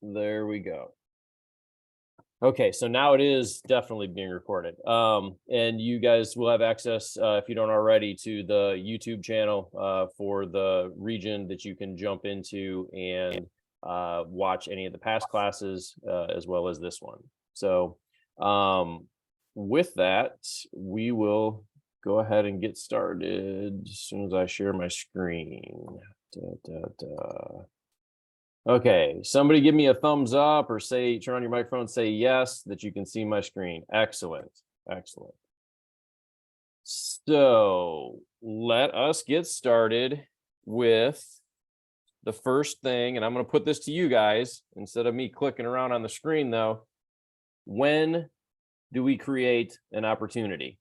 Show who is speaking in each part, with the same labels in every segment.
Speaker 1: There we go. Okay, so now it is definitely being recorded. And you guys will have access, if you don't already, to the YouTube channel for the region that you can jump into and watch any of the past classes as well as this one. So, with that, we will go ahead and get started as soon as I share my screen. Da, da, da. Okay, somebody give me a thumbs up or say, turn on your microphone, say yes, that you can see my screen. Excellent, excellent. So let us get started with the first thing, and I'm going to put this to you guys instead of me clicking around on the screen though. When do we create an opportunity?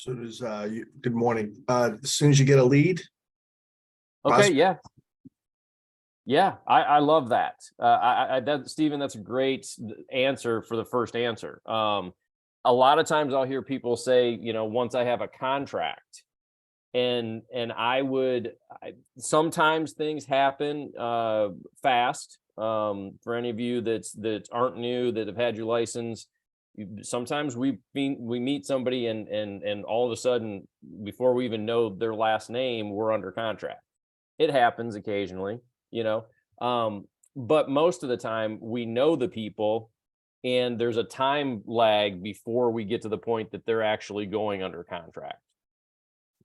Speaker 2: Good morning. As soon as you get a lead.
Speaker 1: Okay, yeah. Yeah, I love that. Stephen, that's a great answer for the first answer. A lot of times I'll hear people say, once I have a contract, and sometimes things happen fast. For any of you that aren't new, that have had your license, sometimes we meet somebody and all of a sudden, before we even know their last name, we're under contract. It happens occasionally, but most of the time we know the people, and there's a time lag before we get to the point that they're actually going under contract.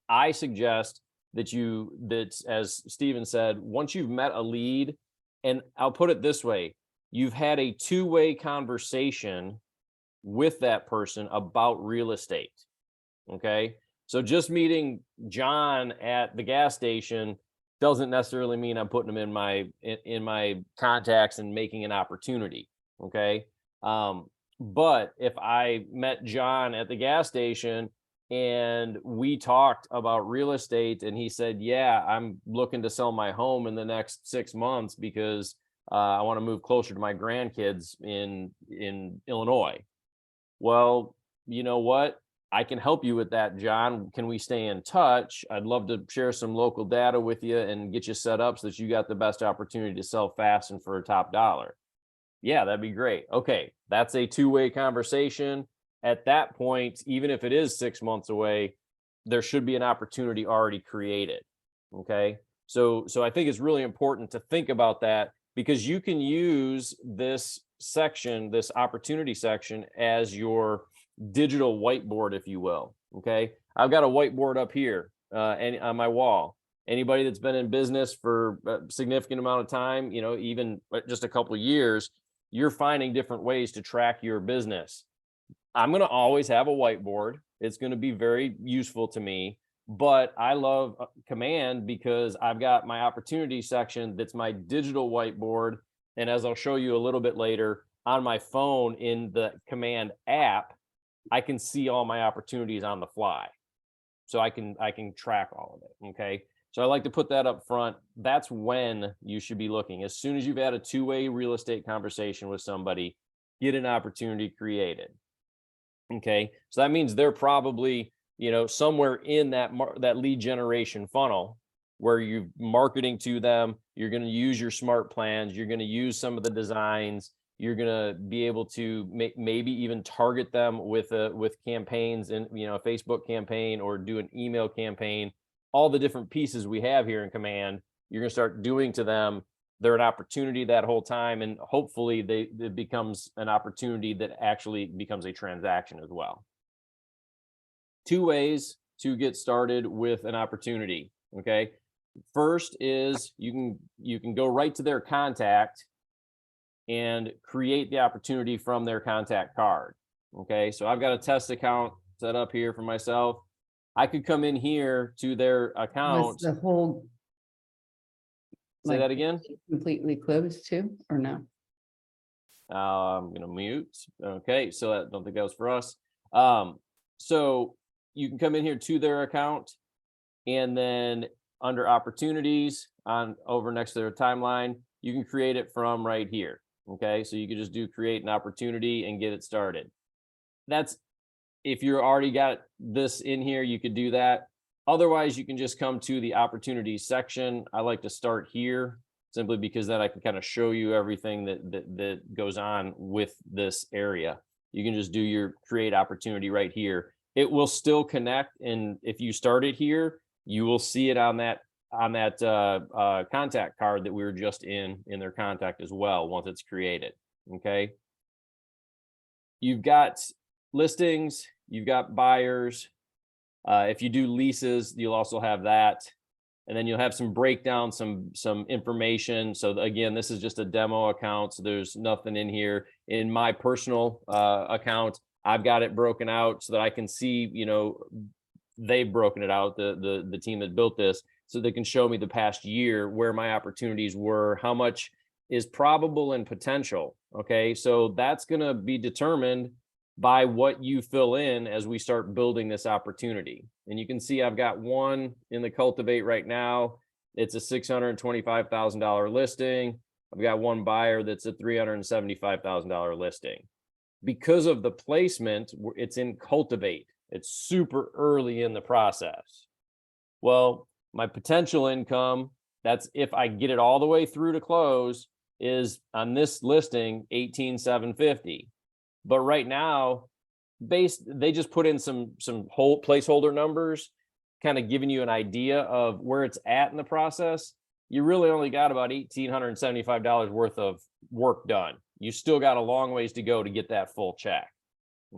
Speaker 1: I suggest that as Stephen said, once you've met a lead, and I'll put it this way, you've had a two-way conversation with that person about real estate. Okay. So just meeting John at the gas station doesn't necessarily mean I'm putting him in my contacts and making an opportunity. Okay. But if I met John at the gas station and we talked about real estate and he said, yeah, I'm looking to sell my home in the next 6 months because I want to move closer to my grandkids in Illinois. Well, you know what? I can help you with that, John. Can we stay in touch? I'd love to share some local data with you and get you set up so that you got the best opportunity to sell fast and for a top dollar. Yeah, that'd be great. Okay, that's a two-way conversation. At that point, even if it is 6 months away, there should be an opportunity already created. Okay, so I think it's really important to think about that, because you can use this section, this opportunity section, as your digital whiteboard, if you will. Okay, I've got a whiteboard up here and on my wall. Anybody that's been in business for a significant amount of time, even just a couple of years, you're finding different ways to track your business. I'm going to always have a whiteboard. It's going to be very useful to me, but I love Command because I've got my opportunity section that's my digital whiteboard. And as I'll show you a little bit later, on my phone in the Command app, I can see all my opportunities on the fly. So I can track all of it. Okay. So I like to put that up front. That's when you should be looking. As soon as you've had a two-way real estate conversation with somebody, get an opportunity created. Okay. So that means they're probably, somewhere in that lead generation funnel where you're marketing to them. You're going to use your smart plans. You're going to use some of the designs. You're going to be able to maybe even target them with campaigns and, a Facebook campaign, or do an email campaign. All the different pieces we have here in Command, you're going to start doing to them. They're an opportunity that whole time, and hopefully it becomes an opportunity that actually becomes a transaction as well. Two ways to get started with an opportunity. Okay. First is you can go right to their contact and create the opportunity from their contact card. Okay. So I've got a test account set up here for myself. I could come in here to their account.
Speaker 3: Was the whole
Speaker 1: Say that again?
Speaker 3: completely closed too, or no?
Speaker 1: I'm going to mute. Okay. So I don't think that was for us. So you can come in here to their account, and then under opportunities over next to their timeline, you can create it from right here. Okay. So you can just do create an opportunity and get it started. if you're already got this in here, you could do that. Otherwise, you can just come to the opportunities section. I like to start here simply because then I can kind of show you everything that goes on with this area. You can just do your create opportunity right here. It will still connect, and if you start it here, you will see it on that contact card that we were just in their contact as well once it's created. Okay. You've got listings, you've got buyers. If you do leases, you'll also have that. And then you'll have some breakdown, some information. So again, this is just a demo account. So there's nothing in here. In my personal account, I've got it broken out so that I can see, they've broken it out, the team that built this, so they can show me the past year where my opportunities were, how much is probable and potential. Okay, so that's going to be determined by what you fill in as we start building this opportunity. And you can see I've got one in the Cultivate right now. It's a $625,000 listing. I've got one buyer that's a $375,000 listing. Because of the placement, it's in Cultivate. It's super early in the process. Well, my potential income, that's if I get it all the way through to close, is on this listing $18,750. But right now, they just put in some whole placeholder numbers, kind of giving you an idea of where it's at in the process. You really only got about $1,875 worth of work done. You still got a long ways to go to get that full check.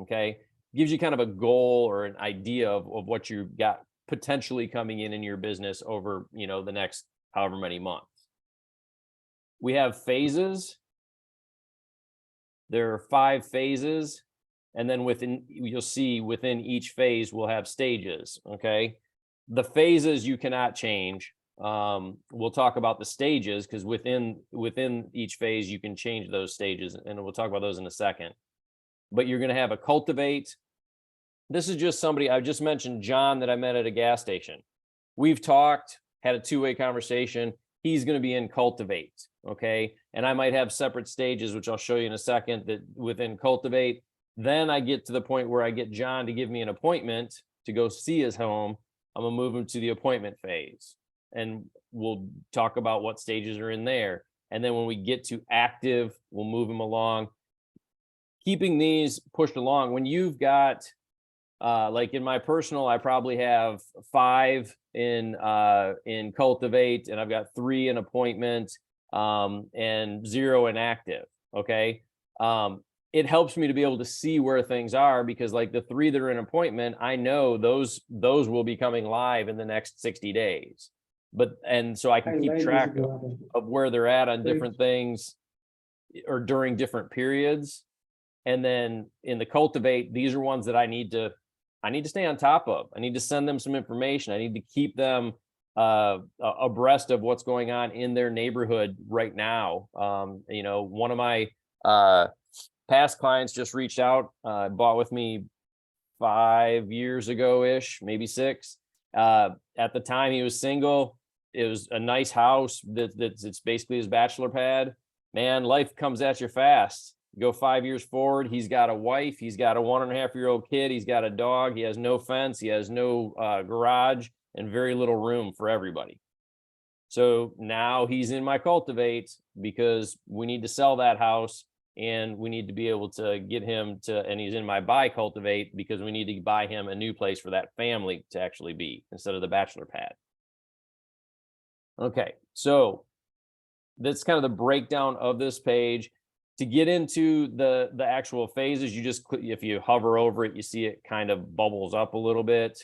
Speaker 1: Okay, gives you kind of a goal or an idea of what you got potentially coming in your business over the next however many months. We have phases. There are 5 phases, and then you'll see within each phase we'll have stages. Okay, the phases you cannot change. We'll talk about the stages because within each phase you can change those stages, and we'll talk about those in a second. But you're going to have a Cultivate. This is just somebody I just mentioned, John, that I met at a gas station. We've talked, had a two-way conversation. He's going to be in Cultivate. Okay, and I might have separate stages, which I'll show you in a second, that within Cultivate. Then I get to the point where I get John to give me an appointment to go see his home. I'm gonna move him to the appointment phase, and we'll talk about what stages are in there. And then when we get to active, we'll move him along, keeping these pushed along. When you've got like in my personal, I probably have 5 in Cultivate, and I've got 3 in appointment, and 0 in active. Okay, it helps me to be able to see where things are, because like the 3 that are in appointment, I know those will be coming live in the next 60 days. And so I can keep track of where they're at on different things or during different periods. And then in the Cultivate, these are ones that I need to stay on top of. I need to send them some information. I need to keep them abreast of what's going on in their neighborhood right now. One of my past clients just reached out, bought with me 5 years ago-ish, maybe 6. At the time he was single. It was a nice house it's basically his bachelor pad. Man, life comes at you fast. Go 5 years forward, he's got a wife, he's got a 1.5-year-old kid, he's got a dog, he has no fence, he has no garage, and very little room for everybody. So now he's in my Cultivate because we need to sell that house, and we need to be able to get him and he's in my Buy Cultivate because we need to buy him a new place for that family to actually be instead of the bachelor pad. Okay, so that's kind of the breakdown of this page. To get into the actual phases, you just click, if you hover over it, you see it kind of bubbles up a little bit.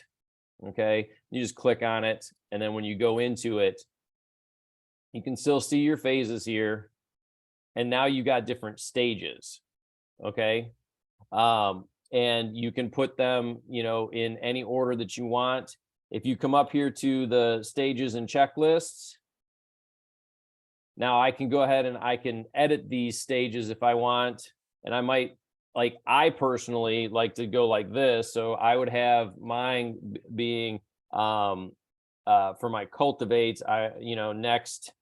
Speaker 1: Okay, you just click on it, and then when you go into it, you can still see your phases here. And now you got different stages. Okay, and you can put them, in any order that you want. If you come up here to the stages and checklists, now I can go ahead and I can edit these stages if I want. And I might, like, I personally like to go like this. So I would have mine being for my Cultivates, next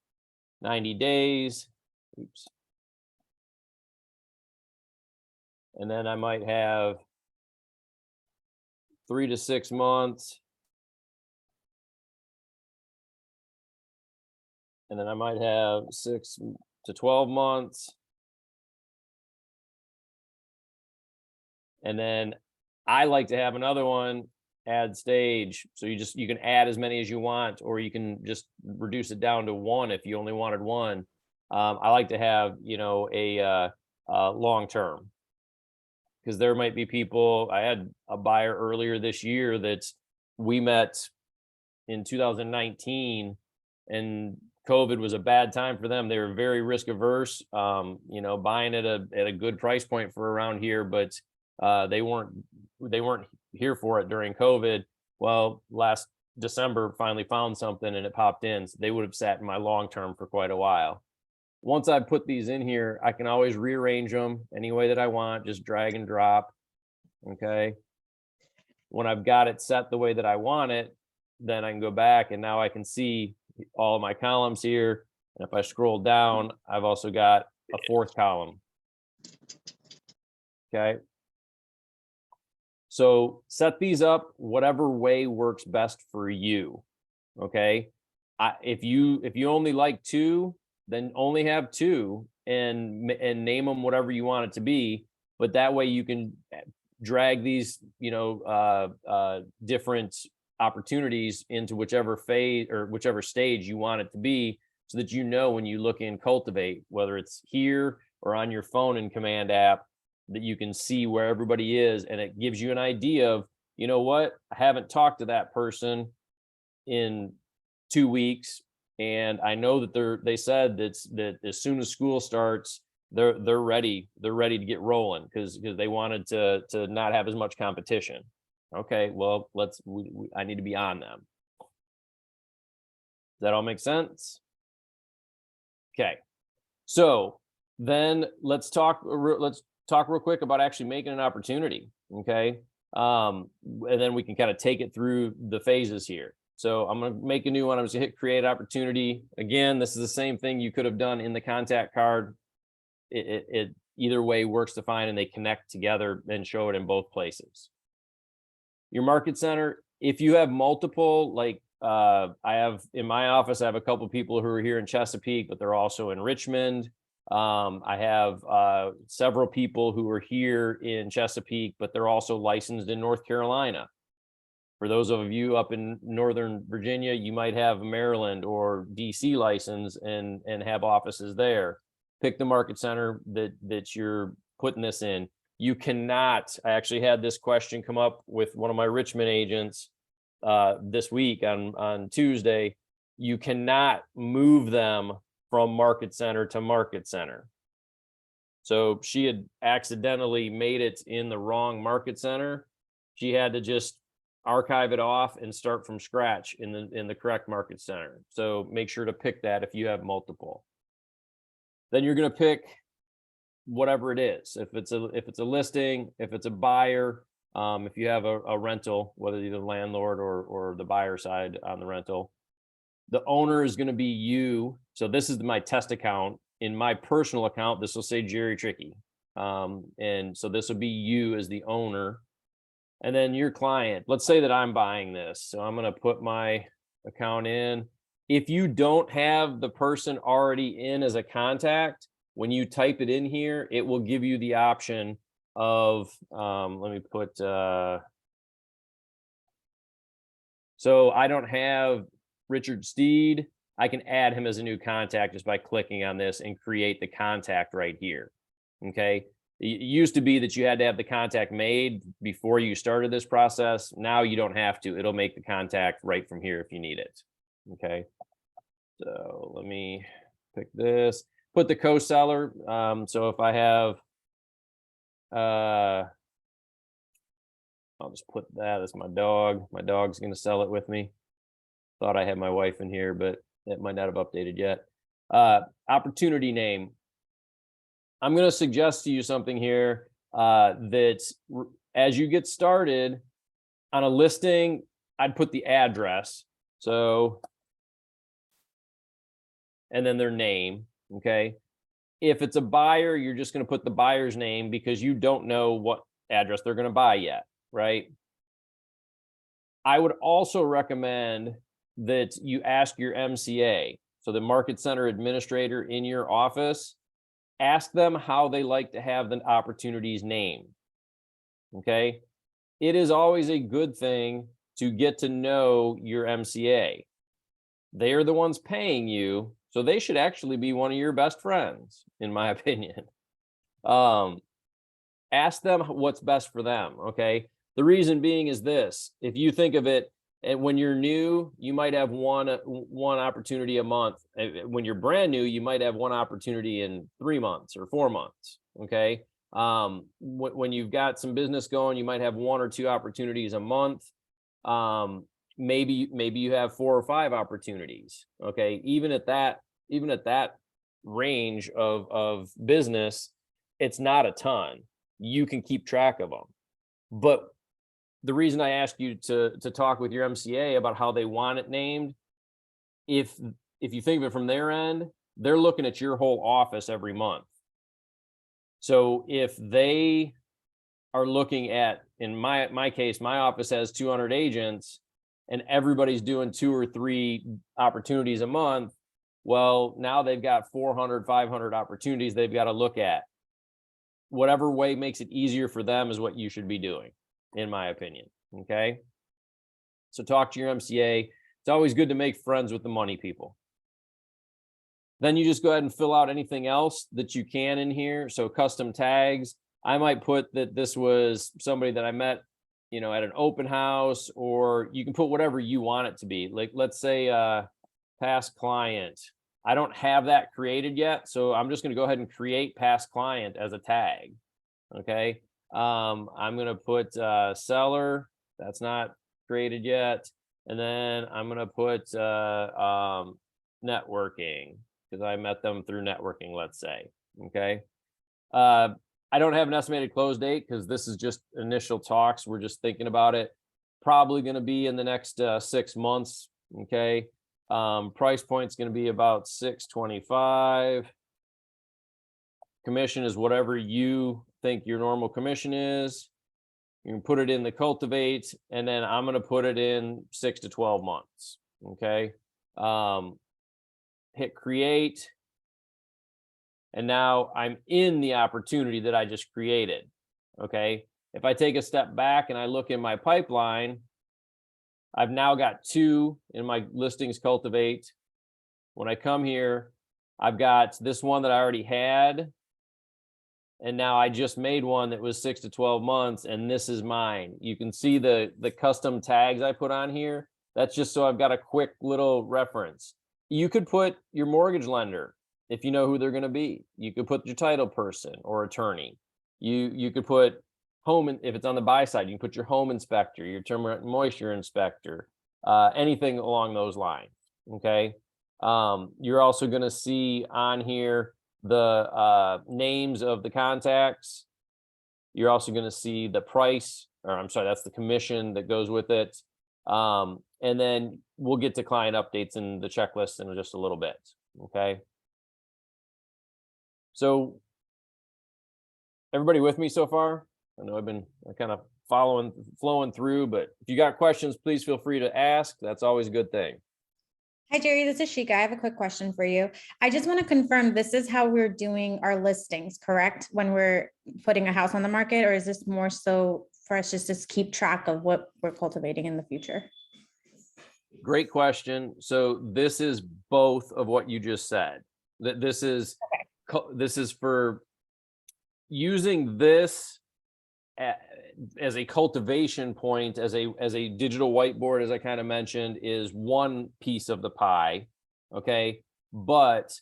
Speaker 1: 90 days. Oops. And then I might have 3 to 6 months. And then I might have 6 to 12 months. And then I like to have another one, add stage. So you can add as many as you want, or you can just reduce it down to one if you only wanted one. I like to have, a long term, because there might be people. I had a buyer earlier this year that we met in 2019, and COVID was a bad time for them. They were very risk averse, buying at a good price point for around here, but they weren't here for it during COVID. Well, last December finally found something and it popped in. So they would have sat in my long term for quite a while. Once I put these in here, I can always rearrange them any way that I want, just drag and drop. Okay. When I've got it set the way that I want it, then I can go back and now I can see all of my columns here. And if I scroll down, I've also got a fourth column. Okay. So set these up whatever way works best for you. Okay. If you only like two, then only have two and name them whatever you want it to be. But that way you can drag these, different opportunities into whichever phase or whichever stage you want it to be, so that when you look in Cultivate, whether it's here or on your phone in Command app, that you can see where everybody is, and it gives you an idea of, I haven't talked to that person in 2 weeks, and I know that they said that as soon as school starts, they're ready to get rolling, because they wanted to not have as much competition. Okay, well, I need to be on them. Does that all make sense? Okay, so then let's talk real quick about actually making an opportunity. Okay, and then we can kind of take it through the phases here. So I'm going to make a new one. I'm just going to hit create opportunity. Again, this is the same thing you could have done in the contact card. It either way works to fine, and they connect together and show it in both places. Your market center, if you have multiple, like I have in my office, I have a couple people who are here in Chesapeake, but they're also in Richmond. I have several people who are here in Chesapeake, but they're also licensed in North Carolina. For those of you up in Northern Virginia, you might have a Maryland or DC license and have offices there. Pick the market center that you're putting this in. You cannot, I actually had this question come up with one of my Richmond agents this week on Tuesday. You cannot move them from market center to market center. So she had accidentally made it in the wrong market center. She had to just archive it off and start from scratch in the correct market center. So make sure to pick that if you have multiple. Then you're going to pick whatever it is. If it's a listing, if it's a buyer, if you have a rental, whether you're the landlord or the buyer side on the rental, the owner is going to be you. So this is my test account. In my personal account, this will say Jerry Trickey. And so this will be you as the owner. And then your client, let's say that I'm buying this. So I'm going to put my account in. If you don't have the person already in as a contact, when you type it in here, it will give you the option of, let me put, so I don't have Richard Steed. I can add him as a new contact just by clicking on this and create the contact right here. Okay. It used to be that you had to have the contact made before you started this process. Now you don't have to. It'll make the contact right from here if you need it. Okay. So let me pick this. Put the co-seller. So if I have, I'll just put that as my dog. My dog's going to sell it with me. Thought I had my wife in here, but it might not have updated yet. Opportunity name. I'm going to suggest to you something here that as you get started on a listing, I'd put the address. So, and then their name. Okay. If it's a buyer, you're just going to put the buyer's name because you don't know what address they're going to buy yet. Right. I would also recommend that you ask your MCA, so the market center administrator in your office, ask them how they like to have the opportunities named. Okay. It is always a good thing to get to know your MCA. They are the ones paying you, so they should actually be one of your best friends, in my opinion. Ask them what's best for them. Okay. The reason being is this: if you think of it, and when you're new, you might have one opportunity a month. When you're brand new, you might have one opportunity in 3 months or 4 months. Okay. When you've got some business going, you might have 1 or 2 opportunities a month. Maybe you have 4 or 5 opportunities. Okay. Even at that range of business, it's not a ton. You can keep track of them. But the reason I ask you to talk with your MCA about how they want it named, if you think of it from their end, they're looking at your whole office every month. So if they are looking at, in my case, my office has 200 agents and everybody's doing 2 or 3 opportunities a month, well, now they've got 400, 500 opportunities they've got to look at. Whatever way makes it easier for them is what you should be doing, in my opinion. Okay. So talk to your MCA. It's always good to make friends with the money people. Then you just go ahead and fill out anything else that you can in here. So custom tags, I might put that this was somebody that I met, at an open house, or you can put whatever you want it to be. Like, let's say past client. I don't have that created yet, so I'm just going to go ahead and create past client as a tag. Okay. I'm going to put seller. That's not created yet. And then I'm going to put networking, because I met them through networking, let's say. Okay. I don't have an estimated close date because this is just initial talks. We're just thinking about it. Probably going to be in the next 6 months. Okay. Price point's going to be about $625. Commission is whatever you think your normal commission is. You can put it in the cultivate, and then I'm going to put it in 6 to 12 months. Okay. Hit create. And now I'm in the opportunity that I just created. Okay. If I take a step back and I look in my pipeline, I've now got 2 in my listings cultivate. When I come here, I've got this one that I already had. And now I just made one that was 6 to 12 months, and this is mine. You can see the custom tags I put on here. That's just so I've got a quick little reference. You could put your mortgage lender if you know who they're going to be. You could put your title person or attorney. You could put home, if it's on the buy side, you can put your home inspector, your termite and moisture inspector, anything along those lines. Okay. You're also going to see on here the names of the contacts. You're also going to see the price, or I'm sorry, that's the commission that goes with it. And then we'll get to client updates and the checklist in just a little bit. Okay. So everybody with me so far? I know I've been kind of flowing through, but if you got questions, please feel free to ask. That's always a good thing.
Speaker 4: Hi, Jerry, this is Shika. I have a quick question for you. I just want to confirm this is how we're doing our listings, correct? When we're putting a house on the market, or is this more so for us just to keep track of what we're cultivating in the future?
Speaker 1: Great question. So this is both of what you just said. This is for using this as a cultivation point, as a digital whiteboard, as I kind of mentioned, is one piece of the pie. Okay. But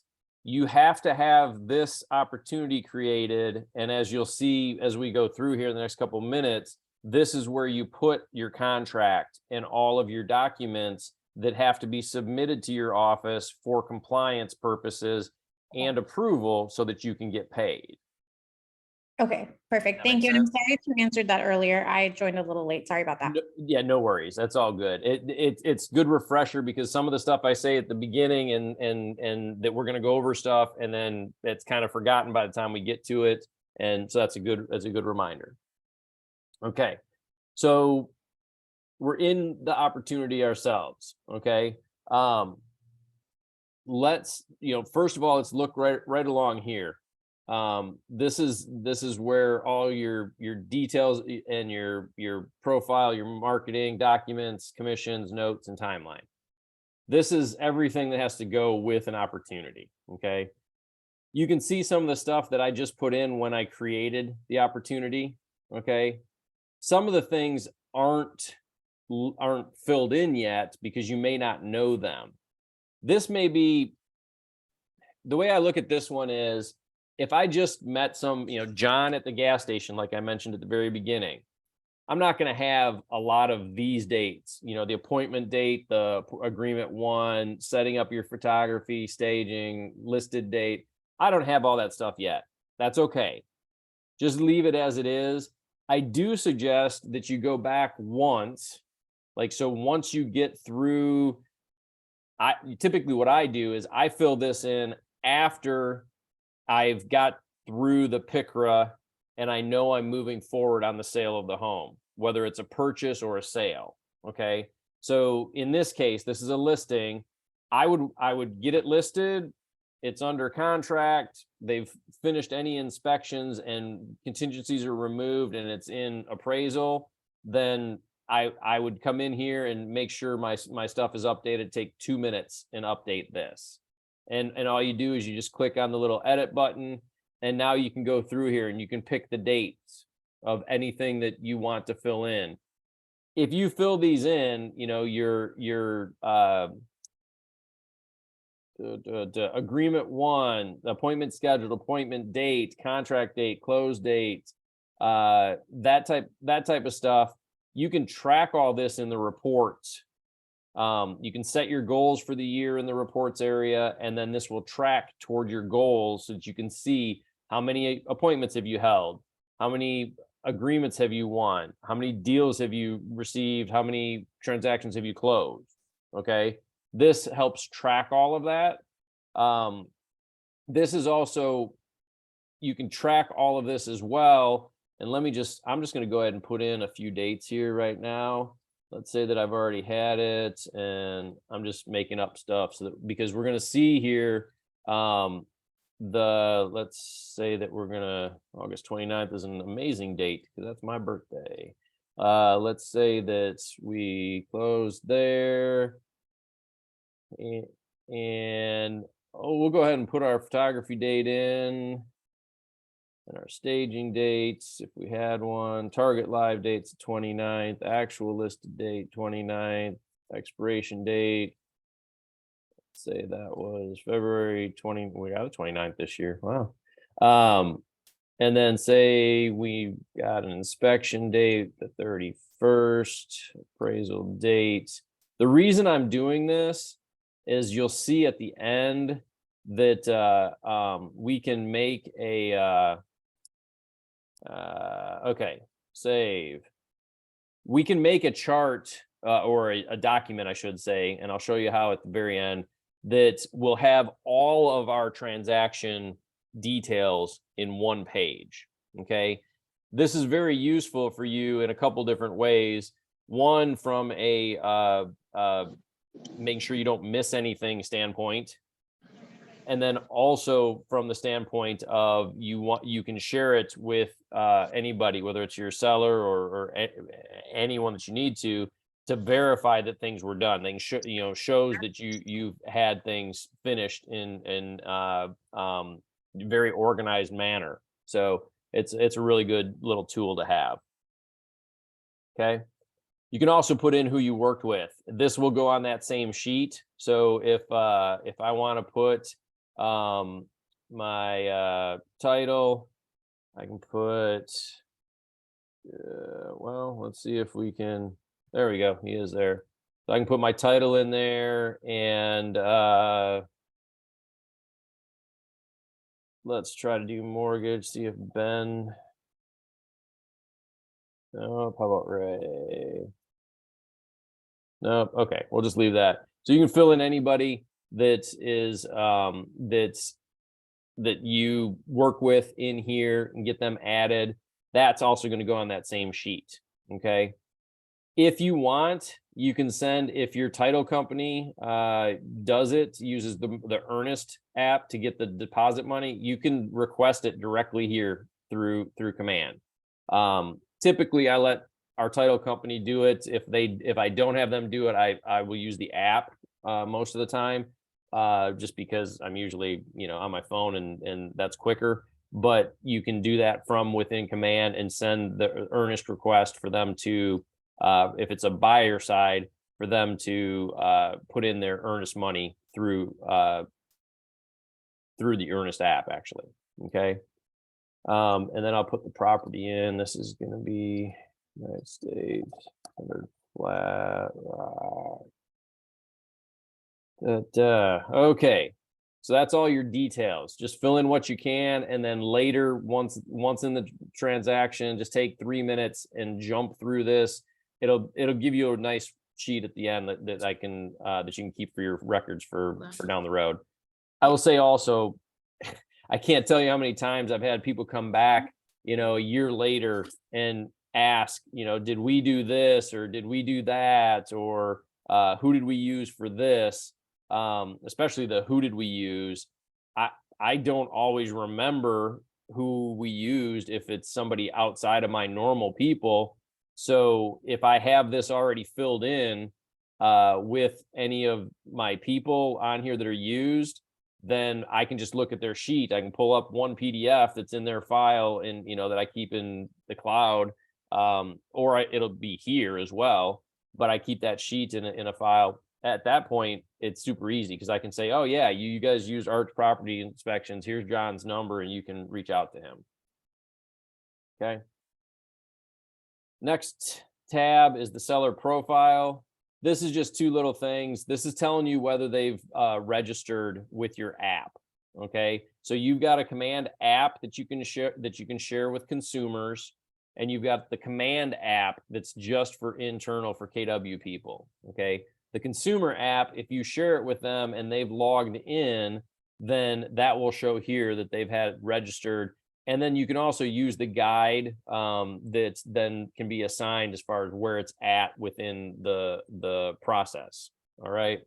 Speaker 1: you have to have this opportunity created. And as you'll see, as we go through here in the next couple of minutes, this is where you put your contract and all of your documents that have to be submitted to your office for compliance purposes and approval so that you can get paid.
Speaker 4: Okay, perfect. Thank you. And I'm sorry if you answered that earlier. I joined a little late. Sorry about that.
Speaker 1: Yeah, no worries. That's all good. It's good refresher, because some of the stuff I say at the beginning and that we're going to go over stuff, and then it's kind of forgotten by the time we get to it. And so that's a good reminder. Okay. So we're in the opportunity ourselves. Okay. Let's, first of all, let's look right along here. This is where all your details and your profile, your marketing documents, commissions, notes, and timeline. This is everything that has to go with an opportunity. Okay. You can see some of the stuff that I just put in when I created the opportunity. Okay. Some of the things aren't filled in yet because you may not know them. This may be, the way I look at this one is, if I just met some, John at the gas station, like I mentioned at the very beginning, I'm not going to have a lot of these dates, the appointment date, the agreement one, setting up your photography, staging, listed date. I don't have all that stuff yet. That's okay. Just leave it as it is. I do suggest that you go back once. So once you get through, typically what I do is I fill this in after I've got through the PICRA and I know I'm moving forward on the sale of the home, whether it's a purchase or a sale. Okay. So in this case, this is a listing. I would get it listed. It's under contract. They've finished any inspections and contingencies are removed and it's in appraisal. Then I would come in here and make sure my stuff is updated, take 2 minutes and update this. And all you do is you just click on the little edit button. And now you can go through here and you can pick the dates of anything that you want to fill in. If you fill these in, your agreement one, appointment scheduled, appointment date, contract date, close date, that type of stuff. You can track all this in the reports. You can set your goals for the year in the reports area, and then this will track toward your goals so that you can see how many appointments have you held, how many agreements have you won, how many deals have you received, how many transactions have you closed. Okay. This helps track all of that. This is also, you can track all of this as well. And I'm just going to go ahead and put in a few dates here right now. Let's say that I've already had it and I'm just making up stuff because we're going to see here, let's say that August 29th is an amazing date because that's my birthday. Let's say that we closed there and we'll go ahead and put our photography date in. And our staging dates, if we had one, target live dates 29th, actual listed date 29th, expiration date. Let's say that was February 20. We got the 29th this year. Wow. And then say we got an inspection date, the 31st, appraisal date. The reason I'm doing this is you'll see at the end that we can make a okay, save. We can make a chart or a document, I should say, and I'll show you how at the very end, that will have all of our transaction details in one page. Okay. This is very useful for you in a couple different ways. One, from a making sure you don't miss anything standpoint. And then also from the standpoint of you can share it with anybody, whether it's your seller or anyone that you need to verify that things were done. Things shows that you've had things finished in very organized manner. So it's a really good little tool to have. Okay. You can also put in who you worked with. This will go on that same sheet. So if I want to put my title, I can put well, let's see if we can. There we go. He is there. So I can put my title in there and let's try to do mortgage, see if Ben. Nope. How about Ray? Nope. Okay, we'll just leave that. So you can fill in anybody that is that you work with in here and get them added. That's also going to go on that same sheet. Okay. If you want, you can send, if your title company does it, uses the Earnest app to get the deposit money, you can request it directly here through Command. Typically, I let our title company do it. If I don't have them do it, I will use the app most of the time, just because I'm usually, on my phone and that's quicker. But you can do that from within Command and send the Earnest request for them to, if it's a buyer side, for them to put in their Earnest money through the Earnest app, actually. Okay. And then I'll put the property in. This is going to be United States 100 flat. Okay. So that's all your details. Just fill in what you can, and then later, once in the transaction, just take 3 minutes and jump through this. It'll give you a nice sheet at the end that I can that you can keep for your records for down the road. I will say also, I can't tell you how many times I've had people come back, a year later and ask, did we do this or did we do that, or who did we use for this? Especially the who did we use? I don't always remember who we used if it's somebody outside of my normal people. So if I have this already filled in with any of my people on here that are used, then I can just look at their sheet. I can pull up one PDF that's in their file and, that I keep in the cloud, or it'll be here as well, but I keep that sheet in a file. At that point, it's super easy because I can say, oh yeah, you guys use Arch Property Inspections. Here's John's number, and you can reach out to him. Okay. Next tab is the seller profile. This is just 2 little things. This is telling you whether they've registered with your app. Okay. So you've got a Command app that you can share with consumers, and you've got the Command app that's just for internal for KW people. Okay. The consumer app, if you share it with them and they've logged in, then that will show here that they've had it registered. And then you can also use the guide that's then can be assigned as far as where it's at within the process. All right.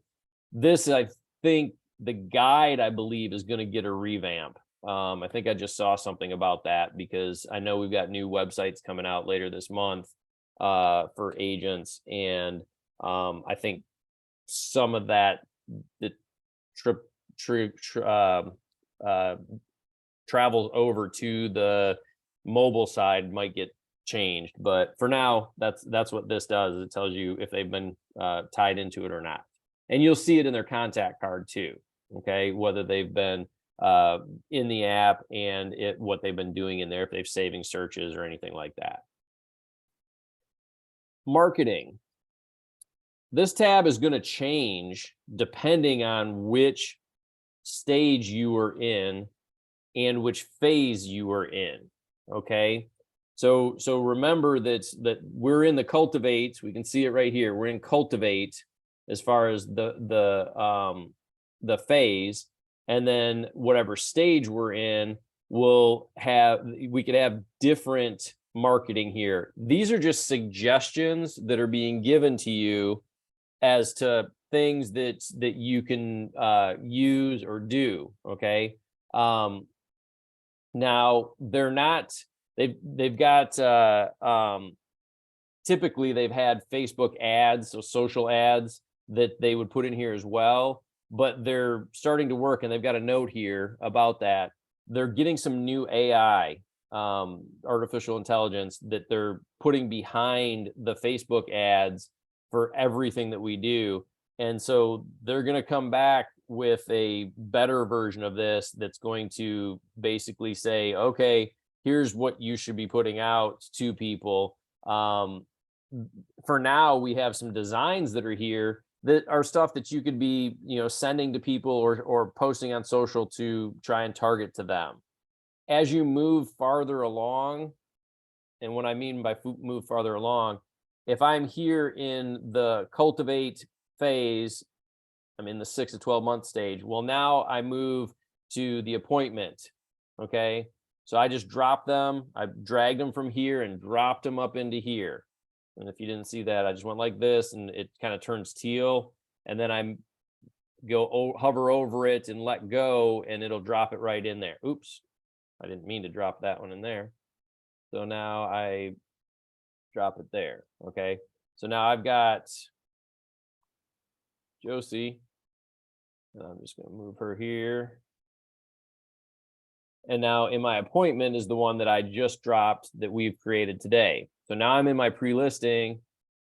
Speaker 1: This, I think the guide, I believe, is going to get a revamp. I think I just saw something about that because I know we've got new websites coming out later this month for agents. And I think some of that, the travels over to the mobile side might get changed, but for now, that's what this does. It tells you if they've been tied into it or not, and you'll see it in their contact card too. Okay, whether they've been in the app and what they've been doing in there, if they've saving searches or anything like that. Marketing. This tab is going to change depending on which stage you are in and which phase you are in. Okay. So remember that we're in the cultivate. We can see it right here. We're in cultivate as far as the phase, and then whatever stage we're in, we could have different marketing here. These are just suggestions that are being given to you as to things that you can use or do. Okay. Now they're not, they've got typically they've had Facebook ads, so social ads that they would put in here as well, but they're starting to work, and they've got a note here about that. They're getting some new AI, artificial intelligence, that they're putting behind the Facebook ads for everything that we do. And so they're going to come back with a better version of this that's going to basically say, okay, here's what you should be putting out to people. For now, we have some designs that are here that are stuff that you could be, sending to people or posting on social to try and target to them. As you move farther along, and what I mean by move farther along, if I'm here in the cultivate phase, I'm in the 6 to 12 month stage. Well, now I move to the appointment. Okay. So I just dropped them. I dragged them from here and dropped them up into here. And if you didn't see that, I just went like this and it kind of turns teal. And then hover over it and let go and it'll drop it right in there. Oops, I didn't mean to drop that one in there. So now I drop it there. Okay. So now I've got Josie. And I'm just going to move her here. And now in my appointment is the one that I just dropped that we've created today. So now I'm in my pre-listing.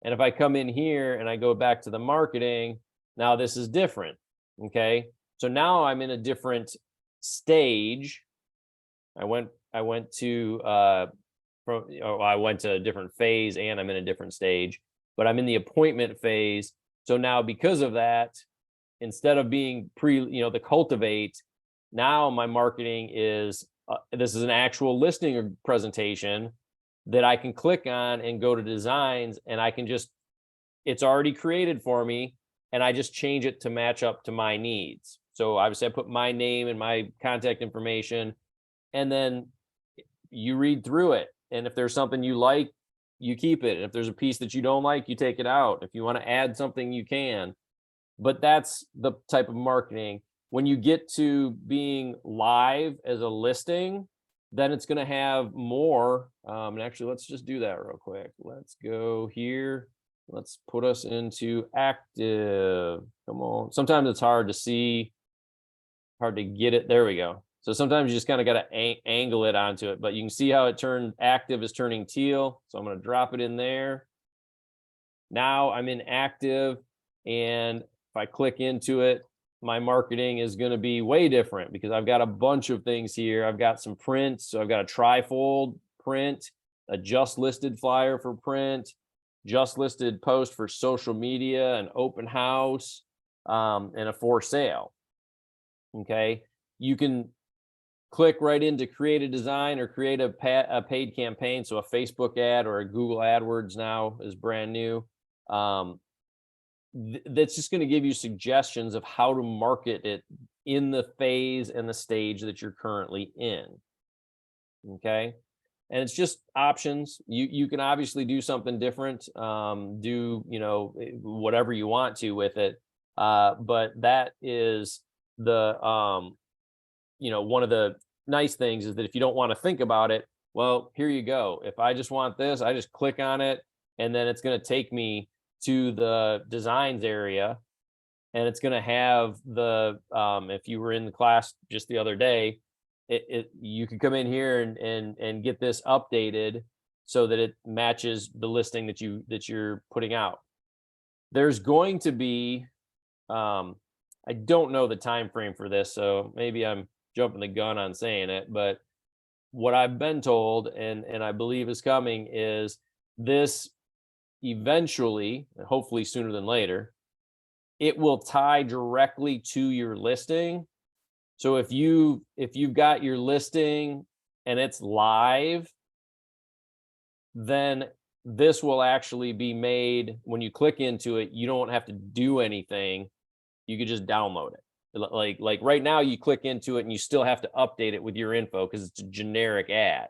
Speaker 1: And if I come in here and I go back to the marketing, now this is different. Okay. So now I'm in a different stage. I went to I went to a different phase and I'm in a different stage, but I'm in the appointment phase. So now because of that, instead of being the cultivate, now my marketing is, this is an actual listing presentation that I can click on and go to designs and I can just, it's already created for me and I just change it to match up to my needs. So obviously I put my name and my contact information and then you read through it. And if there's something you like, you keep it. And if there's a piece that you don't like, you take it out. If you want to add something, you can. But that's the type of marketing. When you get to being live as a listing, then it's going to have more. And actually, let's just do that real quick. Let's go here. Let's put us into active. Come on. Sometimes it's hard to see, hard to get it. There we go. So sometimes you just kind of got to angle it onto it, but you can see how it turned active is turning teal. So I'm going to drop it in there. Now I'm in active. And if I click into it, my marketing is going to be way different because I've got a bunch of things here. I've got some prints. So I've got a trifold print, a just listed flyer for print, just listed post for social media, an open house, and a for sale. Okay. You can click right into create a design or create a paid campaign. So a Facebook ad or a Google AdWords now is brand new. That's just going to give you suggestions of how to market it in the phase and the stage that you're currently in. Okay. And it's just options. You can obviously do something different, do, whatever you want to with it. But that is the, one of the nice things is that if you don't want to think about it, well, here you go. If I just want this, I just click on it and then it's going to take me to the designs area and it's going to have the, if you were in the class just the other day, you can come in here and get this updated so that it matches the listing that you're putting out. There's going to be, I don't know the time frame for this, so maybe I'm jumping the gun on saying it, but what I've been told and I believe is coming is this eventually, hopefully sooner than later, it will tie directly to your listing. So if you've got your listing and it's live, then this will actually be made when you click into it. You don't have to do anything. You could just download it. Like right now you click into it and you still have to update it with your info because it's a generic ad.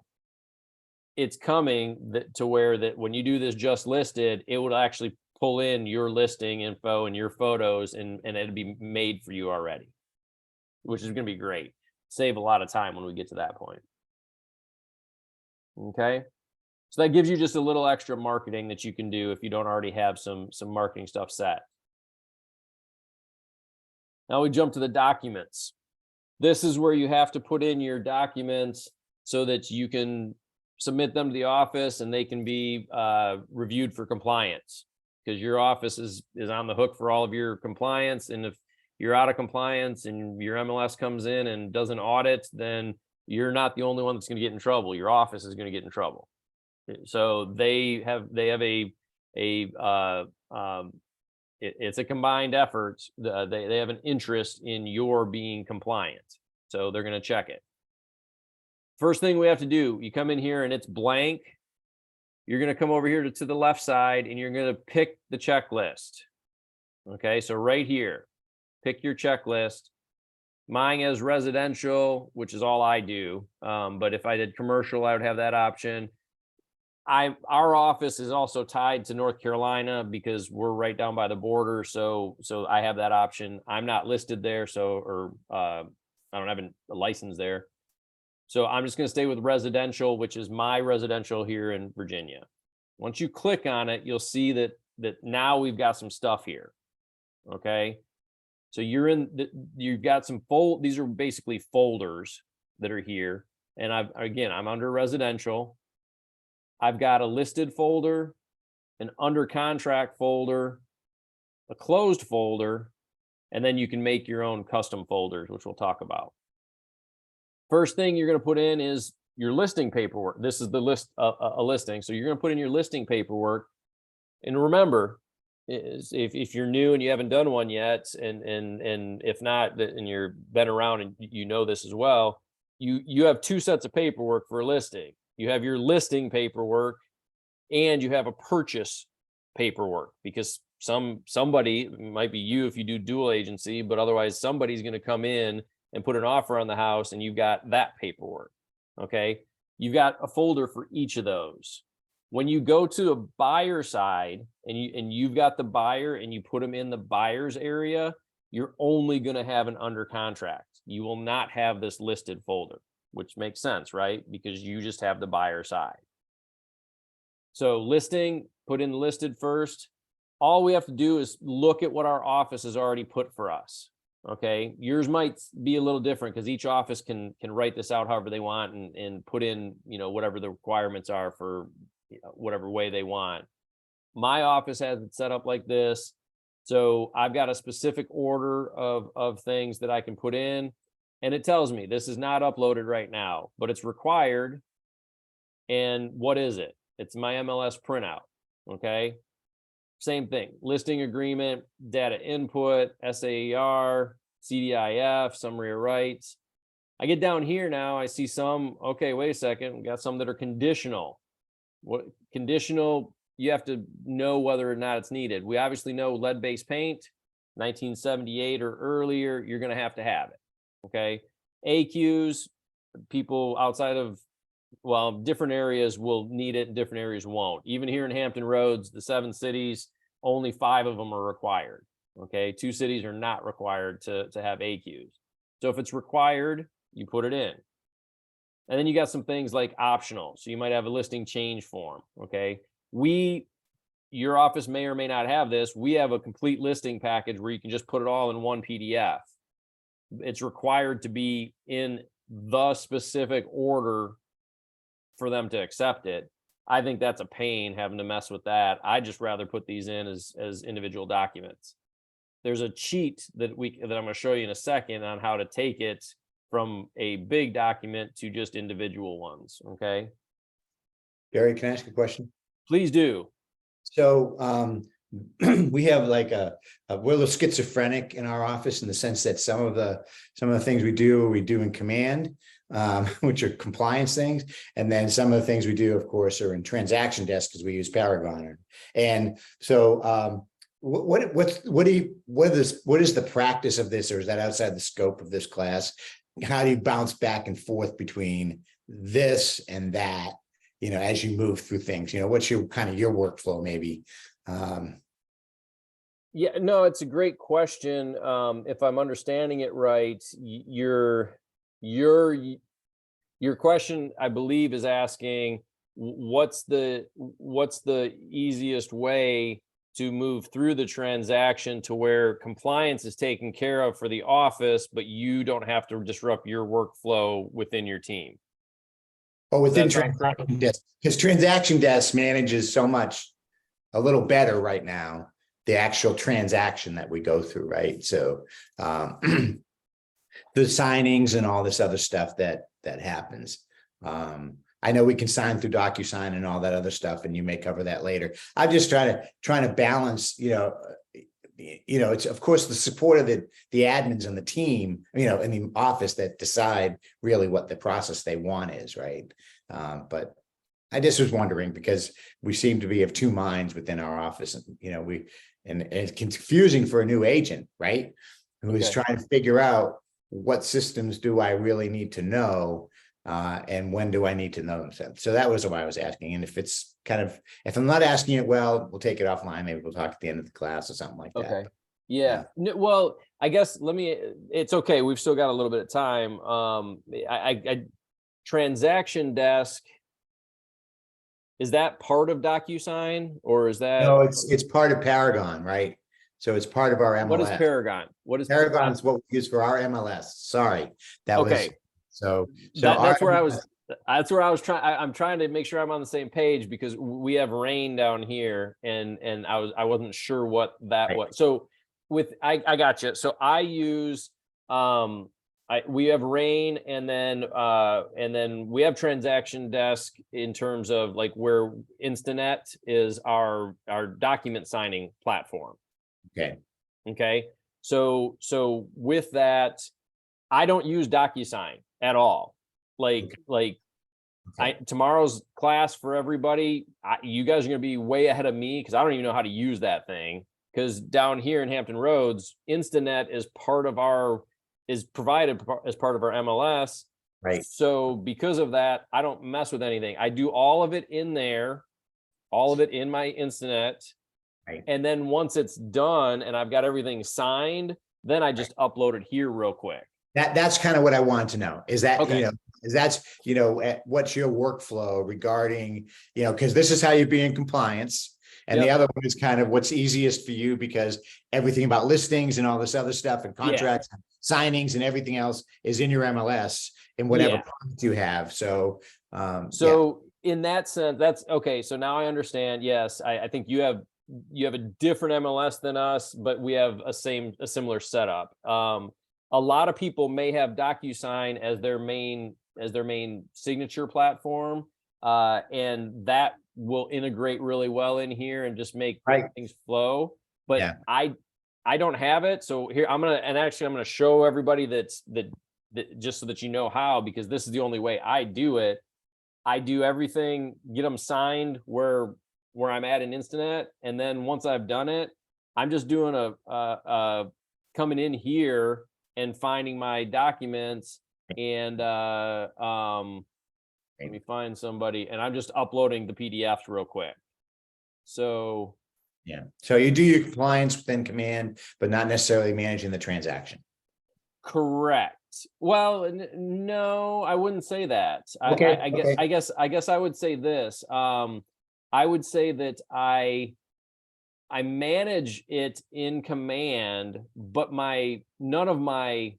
Speaker 1: It's coming to where that when you do this just listed, it would actually pull in your listing info and your photos and it'd be made for you already, which is going to be great. Save a lot of time when we get to that point. Okay. So that gives you just a little extra marketing that you can do if you don't already have some marketing stuff set. Now we jump to the documents. This is where you have to put in your documents so that you can submit them to the office and they can be reviewed for compliance, because your office is on the hook for all of your compliance. And if you're out of compliance and your MLS comes in and doesn't audit, then you're not the only one that's going to get in trouble. Your office is going to get in trouble. So they have it's a combined effort. They have an interest in your being compliant. So they're going to check it. First thing we have to do, you come in here and it's blank. You're going to come over here to the left side and you're going to pick the checklist. Okay, so right here, pick your checklist. Mine is residential, which is all I do. But if I did commercial, I would have that option. our office is also tied to North Carolina because we're right down by the border. So I have that option. I'm not listed there. I don't have a license there. So I'm just going to stay with residential, which is my residential here in Virginia. Once you click on it, you'll see that now we've got some stuff here. Okay. So you've got some these are basically folders that are here. And I'm under residential. I've got a listed folder, an under contract folder, a closed folder, and then you can make your own custom folders, which we'll talk about. First thing you're going to put in is your listing paperwork. This is the list, a listing. So you're going to put in your listing paperwork. And remember, if you're new and you haven't done one yet, and if not, and you've been around and you know this as well, you have two sets of paperwork for a listing. You have your listing paperwork and you have a purchase paperwork, because somebody, might be you if you do dual agency, but otherwise somebody's going to come in and put an offer on the house and you've got that paperwork. Okay. You've got a folder for each of those. When you go to a buyer side and you've got the buyer and you put them in the buyer's area, you're only going to have an under contract. You will not have this listed folder, which makes sense, right? Because you just have the buyer side. So listing, put in listed first. All we have to do is look at what our office has already put for us. Okay. Yours might be a little different because each office can write this out however they want and put in, whatever the requirements are for whatever way they want. My office has it set up like this. So I've got a specific order of things that I can put in, and it tells me this is not uploaded right now, but it's required. And what is it? It's my MLS printout. Okay. Same thing, listing agreement, data input, SAER, CDIF, summary of rights. I get down here now, I see some, okay, wait a second, we got some that are conditional. What conditional, you have to know whether or not it's needed. We obviously know lead-based paint, 1978 or earlier, you're gonna have to have it, okay? AQs, people outside of, different areas will need it and different areas won't. Even here in Hampton Roads, the 7 cities, only 5 of them are required. Okay, 2 cities are not required to have AQs. So if it's required, you put it in. And then you got some things like optional. So you might have a listing change form. Okay, your office may or may not have this. We have a complete listing package where you can just put it all in one PDF. It's required to be in the specific order for them to accept it. I think that's a pain having to mess with that. I just rather put these in as individual documents. There's a cheat that I'm going to show you in a second on how to take it from a big document to just individual ones. Okay.
Speaker 5: Gary, can I ask a question?
Speaker 1: Please do.
Speaker 5: So we have like we're a little schizophrenic in our office in the sense that some of the things we do in command, which are compliance things, and then some of the things we do, of course, are in transaction desk because we use Paragon. And so what is the practice of this, or is that outside the scope of this class? How do you bounce back and forth between this and that, as you move through things? What's your workflow maybe?
Speaker 1: Yeah, no, it's a great question. If I'm understanding it right, your question, I believe, is asking what's the easiest way to move through the transaction to where compliance is taken care of for the office, but you don't have to disrupt your workflow within your team.
Speaker 5: Or within transaction desk, because transaction desk manages so much a little better right now, the actual transaction that we go through, right? So the signings and all this other stuff that happens. I know we can sign through DocuSign and all that other stuff, and you may cover that later. I'm just trying to balance, it's of course the support of the admins and the team, in the office that decide really what the process they want is, right? But I just was wondering, because we seem to be of two minds within our office, and it's confusing for a new agent, right? Who is trying to figure out what systems do I really need to know And when do I need to know them? So that was what I was asking. And if it's kind of, if I'm not asking it well, we'll take it offline. Maybe we'll talk at the end of the class or something like that.
Speaker 1: Okay. Yeah. Well, I guess it's okay. We've still got a little bit of time. I transaction desk, is that part of DocuSign or is that?
Speaker 5: No, it's part of Paragon, right? So it's part of our MLS.
Speaker 1: What is Paragon? What is
Speaker 5: Paragon is what we use for our MLS. Sorry, that was,
Speaker 1: Okay.
Speaker 5: so.
Speaker 1: That's where I was. That's where I was trying. I'm trying to make sure I'm on the same page because we have rain down here, and I wasn't sure what that
Speaker 5: Right.
Speaker 1: was. So I got you. So I use we have rain, and then we have transaction desk in terms of like where Instanet is our document signing platform.
Speaker 5: Okay,
Speaker 1: Okay. So with that, I don't use DocuSign at all. Tomorrow's class for everybody, you guys are going to be way ahead of me because I don't even know how to use that thing. Because down here in Hampton Roads, Instanet is provided as part of our MLS.
Speaker 5: right.
Speaker 1: So because of that, I don't mess with anything. I do all of it in there, all of it in my Instanet.
Speaker 5: Right.
Speaker 1: And then once it's done and I've got everything signed, then I just upload it here real quick.
Speaker 5: That's kind of what I wanted to know. Is that,
Speaker 1: Okay.
Speaker 5: What's your workflow regarding, because this is how you be in compliance. And the
Speaker 1: Yep.
Speaker 5: other one is kind of what's easiest for you because everything about listings and all this other stuff and contracts, signings and everything else is in your MLS in whatever
Speaker 1: Yeah.
Speaker 5: product you have. So,
Speaker 1: So in that sense, that's okay. So now I understand. Yes, I think you have a different MLS than us, but we have a similar setup. A lot of people may have DocuSign as their main signature platform, and that will integrate really well in here and just make
Speaker 5: Right.
Speaker 1: things flow. But
Speaker 5: Yeah.
Speaker 1: I don't have it, so here I'm gonna show everybody that just so that you know how, because this is the only way I do it. I do everything, get them signed where I'm at in Instanet, and then once I've done it, I'm just doing a coming in here and finding my documents and let me find somebody, and I'm just uploading the PDFs real quick. So
Speaker 5: yeah. So you do your compliance within Command, but not necessarily managing the transaction.
Speaker 1: correct. Well, no, I wouldn't say that.
Speaker 5: Okay,
Speaker 1: I guess I would say this. I would say that I manage it in Command, but none of my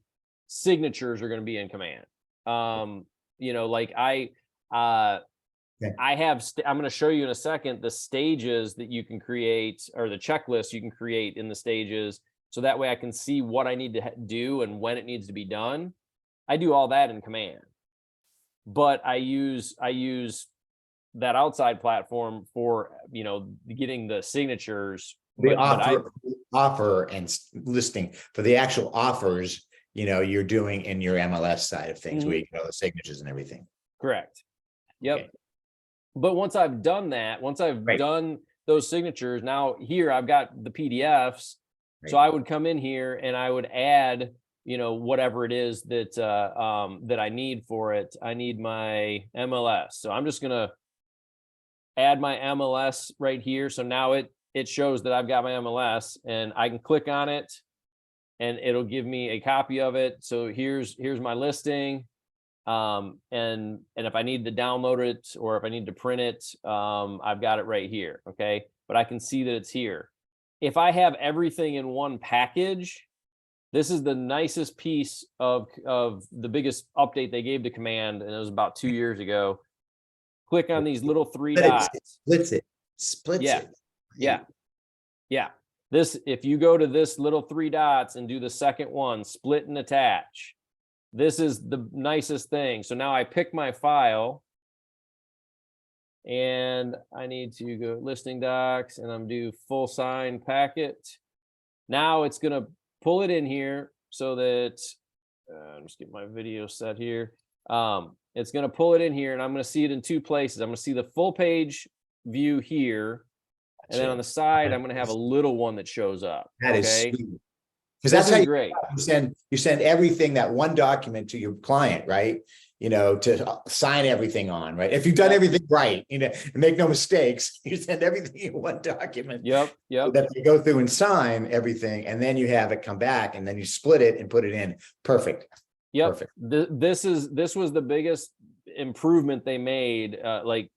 Speaker 1: signatures are going to be in Command. Like I have, I'm going to show you in a second the stages that you can create, or the checklist you can create in the stages. So that way I can see what I need to do and when it needs to be done. I do all that in Command, but I use that outside platform for, getting the signatures.
Speaker 5: The
Speaker 1: But
Speaker 5: offer and listing for the actual offers, you're doing in your MLS side of things, where you get all the signatures and everything.
Speaker 1: correct. Yep.
Speaker 5: Okay.
Speaker 1: But once I've done that, once I've
Speaker 5: Right.
Speaker 1: done those signatures, now here I've got the PDFs. So
Speaker 5: Right.
Speaker 1: I would come in here and I would add, whatever it is that I need for it. I need my MLS. So I'm just gonna add my MLS right here. So now it shows that I've got my MLS, and I can click on it and it'll give me a copy of it. So here's my listing. And if I need to download it or if I need to print it, I've got it right here. Okay. But I can see that it's here. If I have everything in one package, this is the nicest piece of the biggest update they gave to Command, and it was about 2 years ago. Click on these little three dots.
Speaker 5: Splits it.
Speaker 1: Yeah. If you go to this little three dots and do the second one, split and attach, this is the nicest thing. So now I pick my file and I need to go listing docs, and I'm do full sign packet. Now it's going to pull it in here so that I'm just get my video set here. It's going to pull it in here, and I'm going to see it in two places. I'm going to see the full page view here. And then on the side, I'm going to have a little one that shows up.
Speaker 5: That is
Speaker 1: Okay.
Speaker 5: sweet. Because that's
Speaker 1: This
Speaker 5: how
Speaker 1: is
Speaker 5: you
Speaker 1: great.
Speaker 5: you send everything, that one document to your client, right? To sign everything on, right? If you've done everything right, and make no mistakes, you send everything in one document.
Speaker 1: Yep, yep.
Speaker 5: That they go through and sign everything, and then you have it come back, and then you split it and put it in. Perfect.
Speaker 1: Yep.
Speaker 5: Perfect.
Speaker 1: This was the biggest improvement they made. Like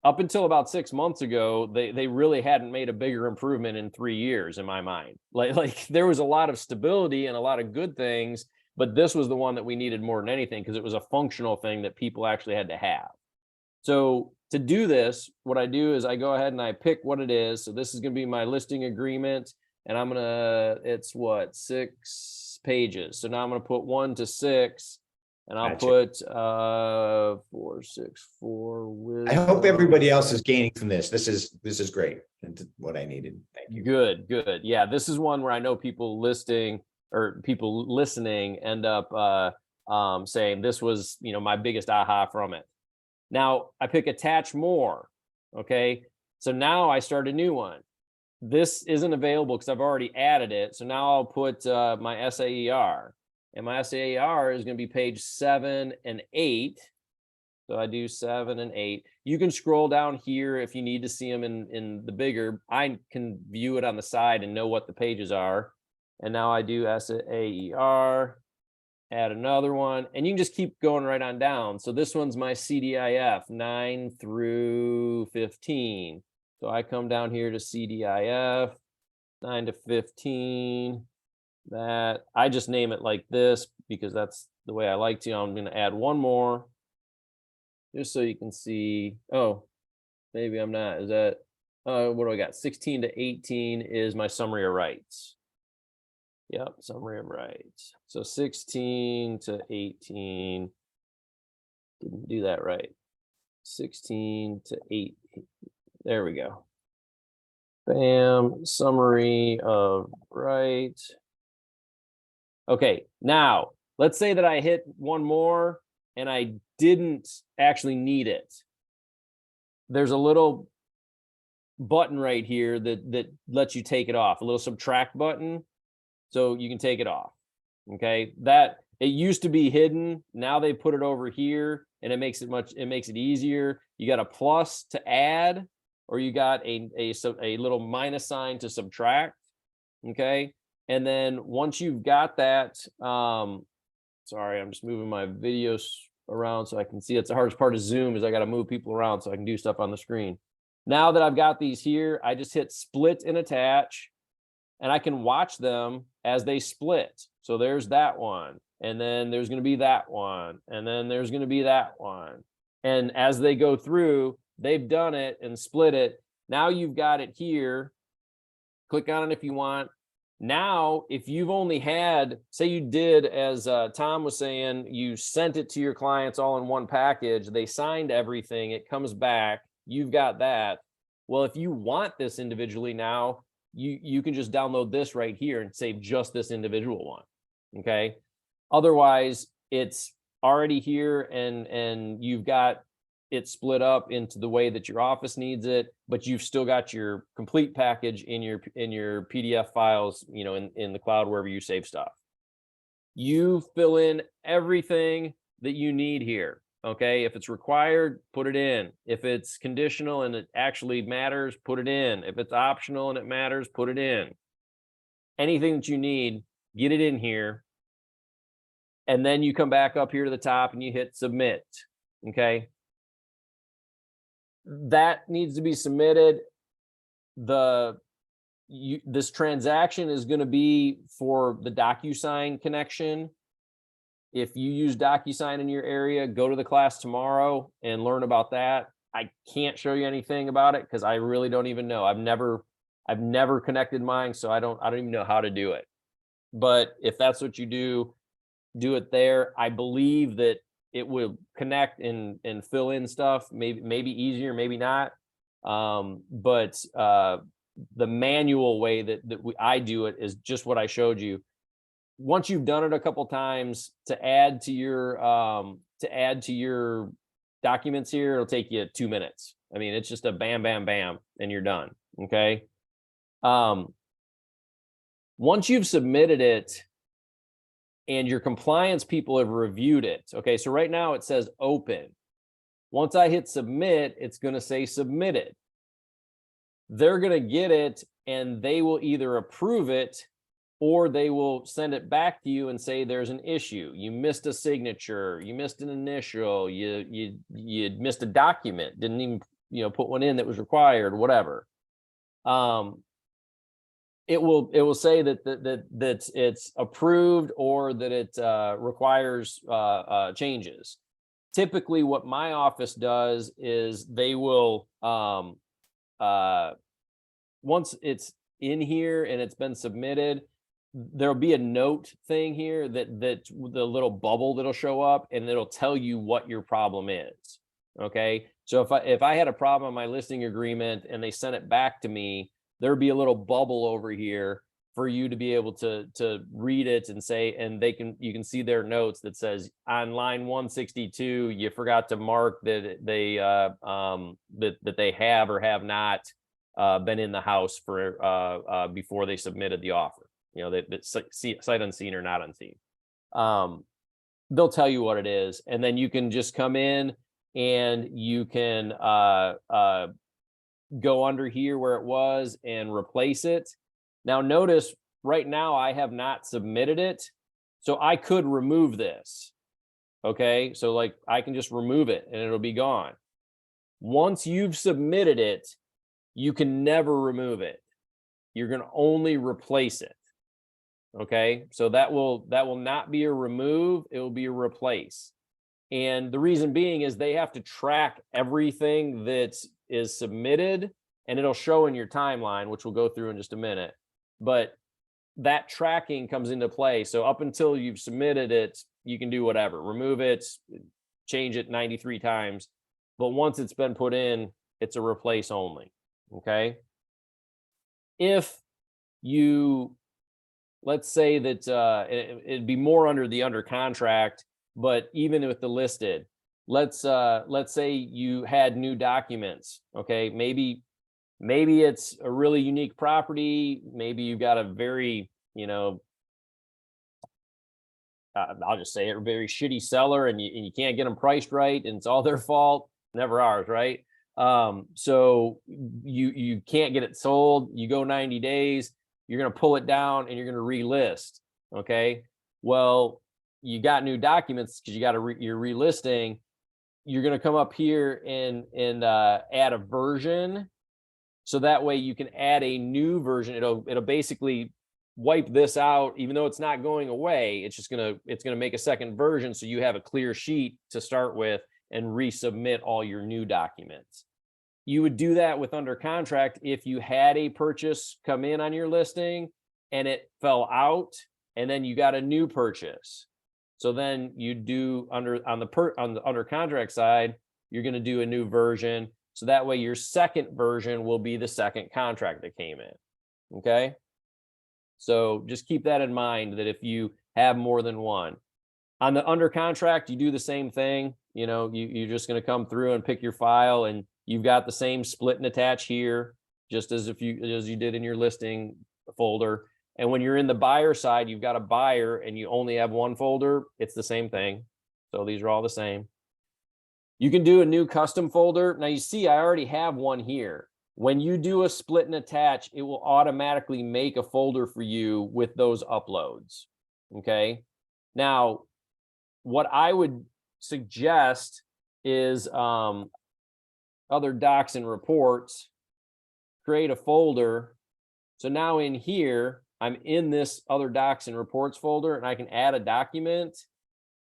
Speaker 1: up until about 6 months ago, they really hadn't made a bigger improvement in 3 years in my mind. Like there was a lot of stability and a lot of good things, but this was the one that we needed more than anything because it was a functional thing that people actually had to have. So to do this, what I do is I go ahead and I pick what it is. So this is going to be my listing agreement, and it's what, 6 pages. So now I'm going to put 1 to 6, and I'll
Speaker 5: Gotcha.
Speaker 1: put 464 with.
Speaker 5: I hope everybody else is gaining from this. This is great. That's what I needed. Thank you.
Speaker 1: Good, good. Yeah, this is one where I know people listening end up saying this was, my biggest aha from it. Now I pick attach more. Okay. So now I start a new one. This isn't available because I've already added it. So now I'll put my SAER, and my SAER is going to be page 7 and 8. So I do 7 and 8. You can scroll down here if you need to see them in the bigger. I can view it on the side and know what the pages are. And now I do SAER, add another one, and you can just keep going right on down. So this one's my CDIF 9 through 15. So I come down here to CDIF 9 to 15. That I just name it like this because that's the way I like to. I'm going to add one more just so you can see. Oh, maybe I'm not. Is that what do I got? 16 to 18 is my summary of rights. Yep, summary of rights. So 16 to 18. Didn't do that right. 16 to 8. There we go. Bam, summary of rights. Okay, now let's say that I hit one more and I didn't actually need it. There's a little button right here that lets you take it off, a little subtract button. So you can take it off. Okay, that it used to be hidden. Now they put it over here, and it makes it easier. You got a plus to add, or you got a little minus sign to subtract. Okay, and then once you've got that, sorry, I'm just moving my videos around so I can see. It's the hardest part of Zoom is I got to move people around so I can do stuff on the screen. Now that I've got these here, I just hit split and attach, and I can watch them as they split. So there's that one, and then there's going to be that one, and then there's going to be that one. And as they go through, they've done it and split it. Now you've got it here. Click on it if you want. Now, if you've only had, say you did, as Tom was saying, you sent it to your clients all in one package, they signed everything, it comes back, you've got that. Well, if you want this individually now, you can just download this right here and save just this individual one. Okay. Otherwise, it's already here and you've got it split up into the way that your office needs it, but you've still got your complete package in your PDF files, in the cloud, wherever you save stuff. You fill in everything that you need here. Okay, if it's required, put it in. If it's conditional and it actually matters, put it in. If it's optional and it matters, put it in. Anything that you need, get it in here. And then you come back up here to the top and you hit submit. Okay. That needs to be submitted. This transaction is going to be for the DocuSign connection. If you use DocuSign in your area, go to the class tomorrow and learn about that. I can't show you anything about it because I really don't even know. I've never connected mine, so I don't even know how to do it. But if that's what you do it there. I believe that it will connect and fill in stuff. Maybe easier, maybe not. But the manual way that I do it is just what I showed you. Once you've done it a couple times, to add to your documents here, it'll take you 2 minutes. I mean, it's just a bam, bam, bam, and you're done. Okay. Once you've submitted it and your compliance people have reviewed it, okay, so right now it says open. Once I hit submit, it's going to say submitted. They're going to get it and they will either approve it or they will send it back to you and say there's an issue. You missed a signature, you missed an initial, you missed a document, didn't even, put one in that was required, whatever. It will say that it's approved or that it requires changes. Typically, what my office does is they will once it's in here and it's been submitted, there'll be a note thing here that the little bubble that'll show up and it'll tell you what your problem is. Okay, so if I had a problem on my listing agreement and they sent it back to me, there'd be a little bubble over here for you to be able to read it and say, and you can see their notes that says on line 162, you forgot to mark that they that they have or have not been in the house for before they submitted the offer. That sight unseen or not unseen. They'll tell you what it is, and then you can just come in and you can go under here where it was and replace it. Now notice right now I have not submitted it, so I could remove this. Okay, so like I can just remove it and it'll be gone. Once you've submitted it, you can never remove it. You're going to only replace it. Okay, so that will not be a remove, it will be a replace. And the reason being is they have to track everything that is submitted, and it'll show in your timeline, which we'll go through in just a minute. But that tracking comes into play. So up until you've submitted it, you can do whatever, remove it, change it 93 times. But once it's been put in, it's a replace only. Okay. If you, let's say that it'd be more under contract, but even with the listed, let's say you had new documents. Okay, maybe it's a really unique property. Maybe you've got a very, I'll just say it, a very shitty seller, and you can't get them priced right, and it's all their fault, never ours, right? So you can't get it sold. You go 90 days, you're going to pull it down and you're going to relist. Okay, well, you got new documents because you got you're relisting. You're going to come up here and add a version, so that way you can add a new version. It'll basically wipe this out, even though it's not going away. It's gonna make a second version, so you have a clear sheet to start with and resubmit all your new documents. You would do that with under contract if you had a purchase come in on your listing and it fell out, and then you got a new purchase. So then you do on the under contract side, you're going to do a new version. So that way your second version will be the second contract that came in. Okay. So just keep that in mind, that if you have more than one on the under contract, you do the same thing. You're just going to come through and pick your file, and you've got the same split and attach here, just as you did in your listing folder. And when you're in the buyer side, you've got a buyer and you only have one folder, it's the same thing. So these are all the same. You can do a new custom folder. Now you see, I already have one here. When you do a split and attach, it will automatically make a folder for you with those uploads. Okay. Now, what I would suggest is other docs and reports, create a folder. So now in here, I'm in this other docs and reports folder, and I can add a document.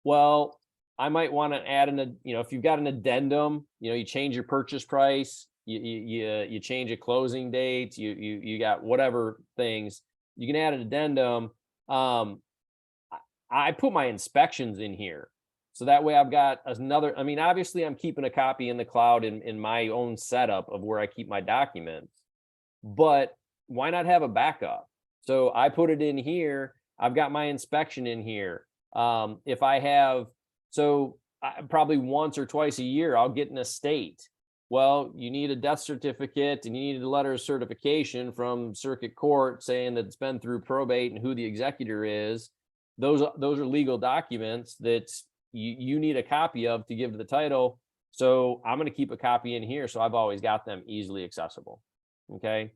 Speaker 1: Well, I might want to add if you've got an addendum, you change your purchase price, you change a closing date, you got whatever things, you can add an addendum. I put my inspections in here. So that way I've got another, obviously I'm keeping a copy in the cloud in my own setup of where I keep my documents, but why not have a backup? So I put it in here. I've got my inspection in here. If I have, probably once or twice a year, I'll get an estate. Well, you need a death certificate and you need a letter of certification from circuit court saying that it's been through probate and who the executor is. Those are legal documents that you need a copy of to give to the title. So I'm going to keep a copy in here. So I've always got them easily accessible. Okay.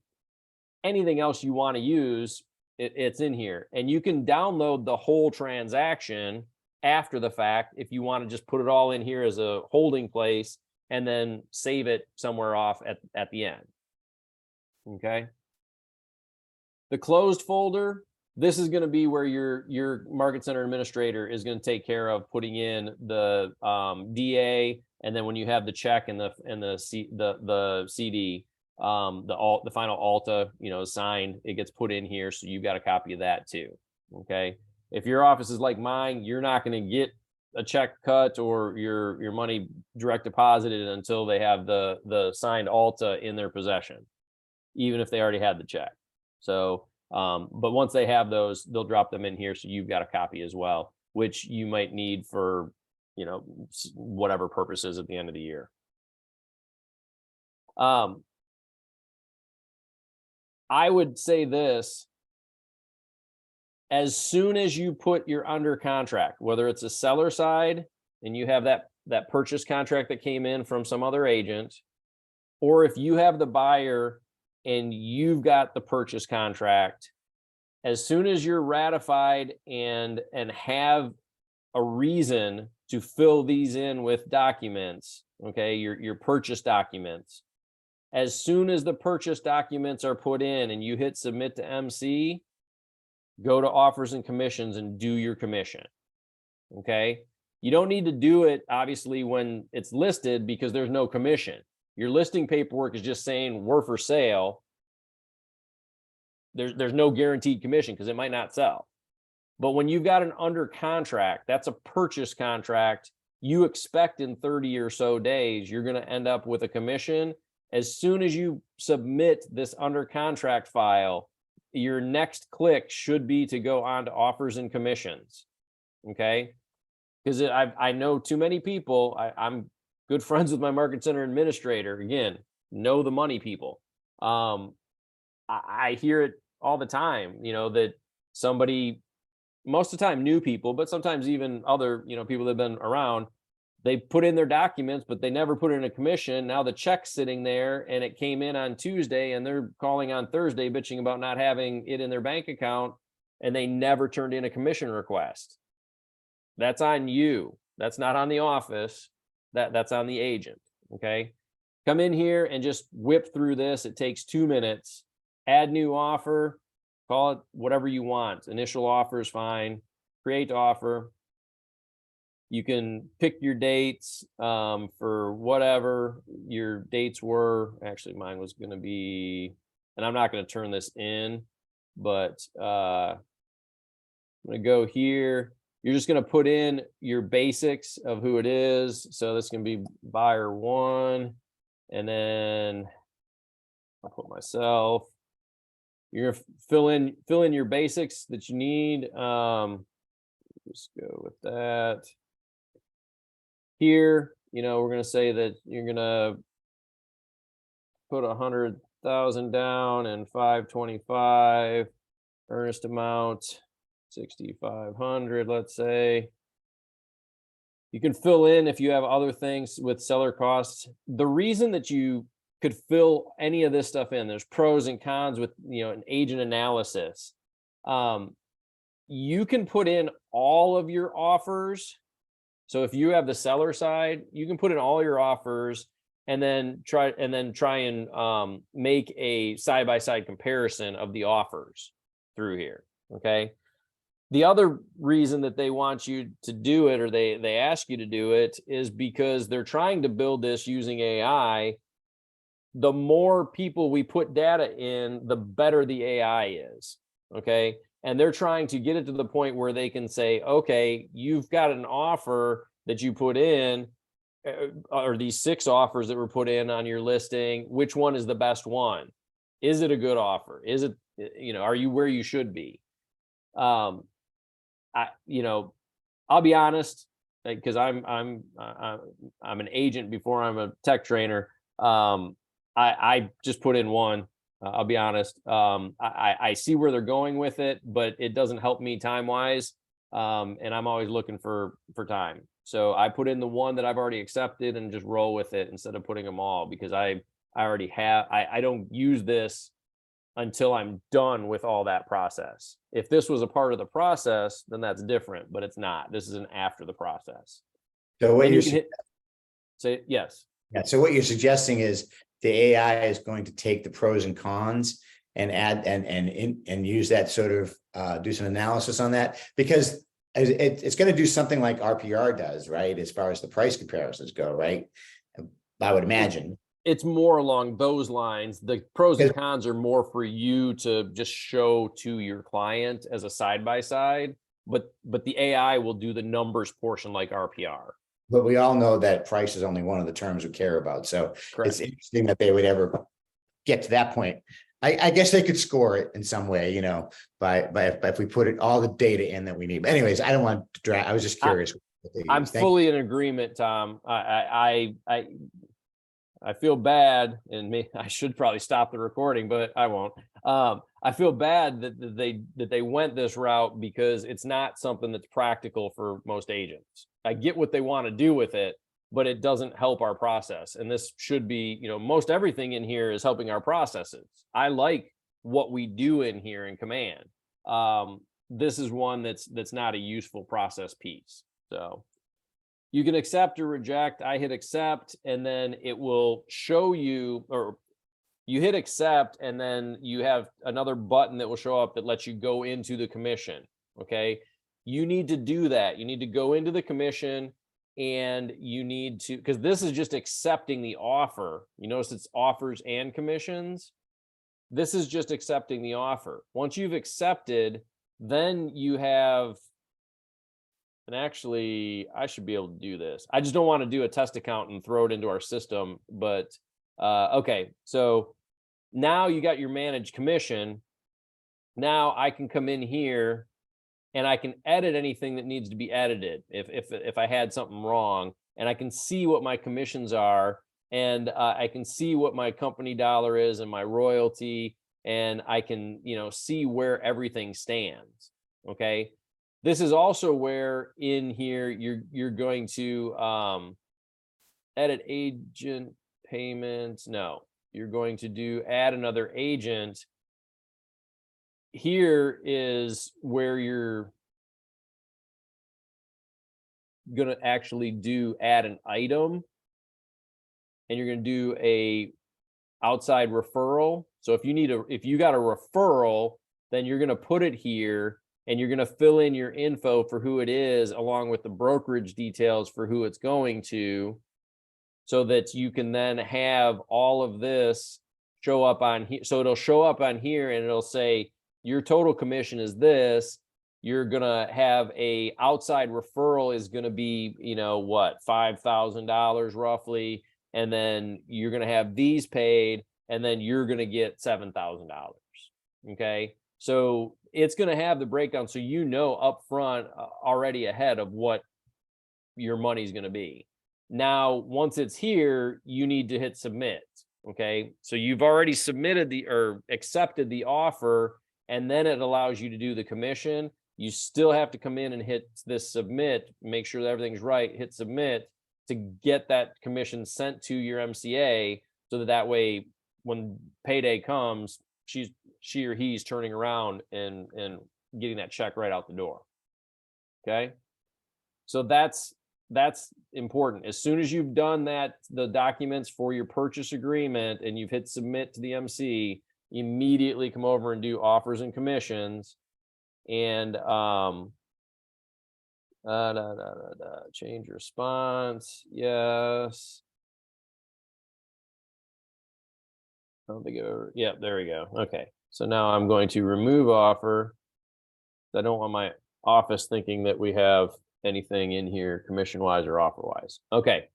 Speaker 1: Anything else you want to use, it's in here, and you can download the whole transaction after the fact if you want to just put it all in here as a holding place and then save it somewhere off at the end. Okay. The closed folder, this is going to be where your market center administrator is going to take care of putting in the DA, and then when you have the check and the CD, the final Alta, signed, it gets put in here, so you've got a copy of that too. Okay. If your office is like mine, you're not going to get a check cut or your money direct deposited until they have the signed Alta in their possession, even if they already had the check. So, but once they have those, they'll drop them in here, so you've got a copy as well, which you might need for, whatever purposes at the end of the year. I would say this: as soon as you put your under contract, whether it's a seller side and you have that purchase contract that came in from some other agent, or if you have the buyer and you've got the purchase contract, as soon as you're ratified and have a reason to fill these in with documents, okay, your purchase documents, as soon as the purchase documents are put in and you hit submit to MC, go to offers and commissions and do your commission. Okay. You don't need to do it obviously when it's listed, because there's no commission. Your listing paperwork is just saying we're for sale. There's no guaranteed commission because it might not sell. But when you've got an under contract, that's a purchase contract. You expect in 30 or so days, you're going to end up with a commission. As soon as you submit this under contract file, your next click should be to go on to offers and commissions. Okay. Because I know too many people. I'm good friends with my market center administrator. Again, know the money people. I hear it all the time, that somebody, most of the time new people, but sometimes even other, people that have been around, they put in their documents, but they never put in a commission. Now the check's sitting there and it came in on Tuesday and they're calling on Thursday bitching about not having it in their bank account, and they never turned in a commission request. That's on you. That's not on the office. That's on the agent. Okay. Come in here and just whip through this. It takes 2 minutes. Add new offer, call it whatever you want. Initial offer is fine. Create offer. You can pick your dates for whatever your dates were. Actually, mine was going to be, and I'm not going to turn this in, but I'm going to go here. You're just going to put in your basics of who it is. So this can be buyer 1, and then I'll put myself. You're gonna fill in your basics that you need. Just go with that. Here, we're gonna say that you're gonna put 100,000 down and 525 earnest amount, 6,500. Let's say. You can fill in if you have other things with seller costs. The reason that you could fill any of this stuff in, there's pros and cons with an agent analysis. You can put in all of your offers. So if you have the seller side, you can put in all your offers and then try and make a side-by-side comparison of the offers through here. Okay. The other reason that they want you to do it, or they ask you to do it, is because they're trying to build this using AI. The more people we put data in, the better the AI is. Okay. And they're trying to get it to the point where they can say, okay, you've got an offer that you put in, or these 6 offers that were put in on your listing. Which one is the best one? Is it a good offer? Is it, are you where you should be? I'll be honest, because I'm an agent before I'm a tech trainer. I just put in one. I'll be honest. I see where they're going with it, but it doesn't help me time wise. And I'm always looking for time. So I put in the one that I've already accepted and just roll with it instead of putting them all, because I already have, I don't use this until I'm done with all that process. If this was a part of the process, then that's different, but it's not. This is an after the process.
Speaker 5: So what
Speaker 1: And
Speaker 5: you're,
Speaker 1: you can say yes.
Speaker 5: yeah, so what you're suggesting is the AI is going to take the pros and cons and add and use that sort of do some analysis on that, because it's going to do something like RPR does, right? As far as the price comparisons go, right? I would imagine.
Speaker 1: It's more along those lines. The pros and cons are more for you to just show to your client as a side by side, but the AI will do the numbers portion like RPR.
Speaker 5: But we all know that price is only one of the terms we care about. So
Speaker 1: Correct.
Speaker 5: it's interesting that they would ever get to that point. I guess they could score it in some way, you know, by if we put it all the data in that we need. But anyways, I don't want to drag. I was just curious.
Speaker 1: I'm fully in agreement, Tom. I feel bad, and I should probably stop the recording, but I won't. I feel bad that they went this route because it's not something that's practical for most agents. I get what they want to do with it, but it doesn't help our process. And this should be, you know, most everything in here is helping our processes. I like what we do in here in Command. This is one that's not a useful process piece. So you can accept or reject. I hit accept, and then it will show you, or you hit accept, and then you have another button that will show up that lets you go into the commission. Okay. You need to do that. You need to go into the commission, and you need to, because this is just accepting the offer. You notice it's offers and commissions. This is just accepting the offer. Once you've accepted, then you have, and actually I should be able to do this. I just don't want to do a test account and throw it into our system, but okay. So now you got your managed commission. Now I can come in here and I can edit anything that needs to be edited if I had something wrong, and I can see what my commissions are, and I can see what my company dollar is and my royalty, and I can, you know, see where everything stands. Okay. This is also where in here you're going to edit agent payments. No, you're going to do add another agent. Here is where you're going to actually do add an item, and you're going to do a outside referral. So if you got a referral, then you're going to put it here, and you're going to fill in your info for who it is along with the brokerage details for who it's going to, so that you can then have all of this show up on here. So it'll show up on here and it'll say your total commission is this. You're going to have a outside referral is going to be, you know, what, $5,000 roughly. And then you're going to have these paid, and then you're going to get $7,000. Okay. So it's going to have the breakdown. So, you know, upfront already ahead of what your money's going to be. Now, once it's here, you need to hit submit. Okay. So you've already submitted or accepted the offer, and then it allows you to do the commission. You still have to come in and hit this submit, make sure that everything's right, hit submit to get that commission sent to your MCA, so that way when payday comes, she or he's turning around and getting that check right out the door. Okay. So that's important. As soon as you've done that, the documents for your purchase agreement, and you've hit submit to the MC, immediately come over and do offers and commissions, and change response. Yes. I don't think it ever, yeah, there we go. Okay. So now I'm going to remove offer. I don't want my office thinking that we have anything in here commission wise or offer wise. Okay.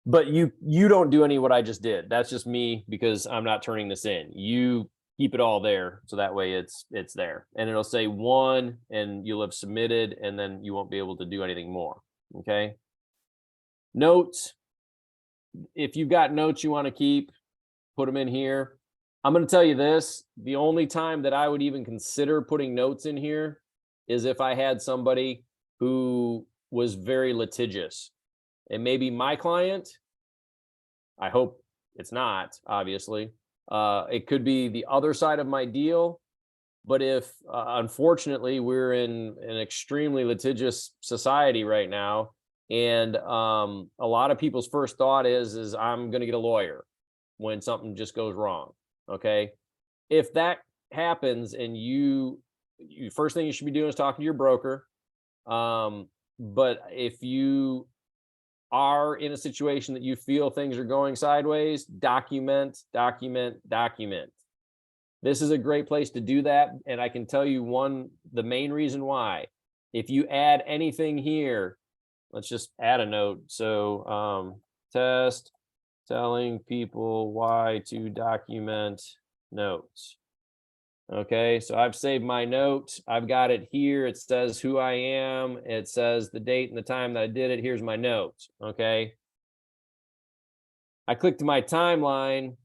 Speaker 1: But you don't do any of what I just did. That's just me, because I'm not turning this in. You keep it all there, so that way it's there, and it'll say 1, and you'll have submitted, and then you won't be able to do anything more. Okay. Notes. if you've got notes you want to keep, put them in here. I'm going to tell you this, the only time that I would even consider putting notes in here is if I had somebody who was very litigious. And maybe my client, I hope it's not, obviously. It could be the other side of my deal. But if, unfortunately, we're in an extremely litigious society right now, and a lot of people's first thought is I'm going to get a lawyer when something just goes wrong. Okay. If that happens and you first thing you should be doing is talking to your broker. But if you are in a situation that you feel things are going sideways, document. This is a great place to do that. And I can tell you the main reason why. If you add anything here, let's just add a note. So test telling people why to document notes. Okay, so I've saved my note. I've got it here. It says who I am. It says the date and the time that I did it. Here's my note. Okay. I clicked my timeline.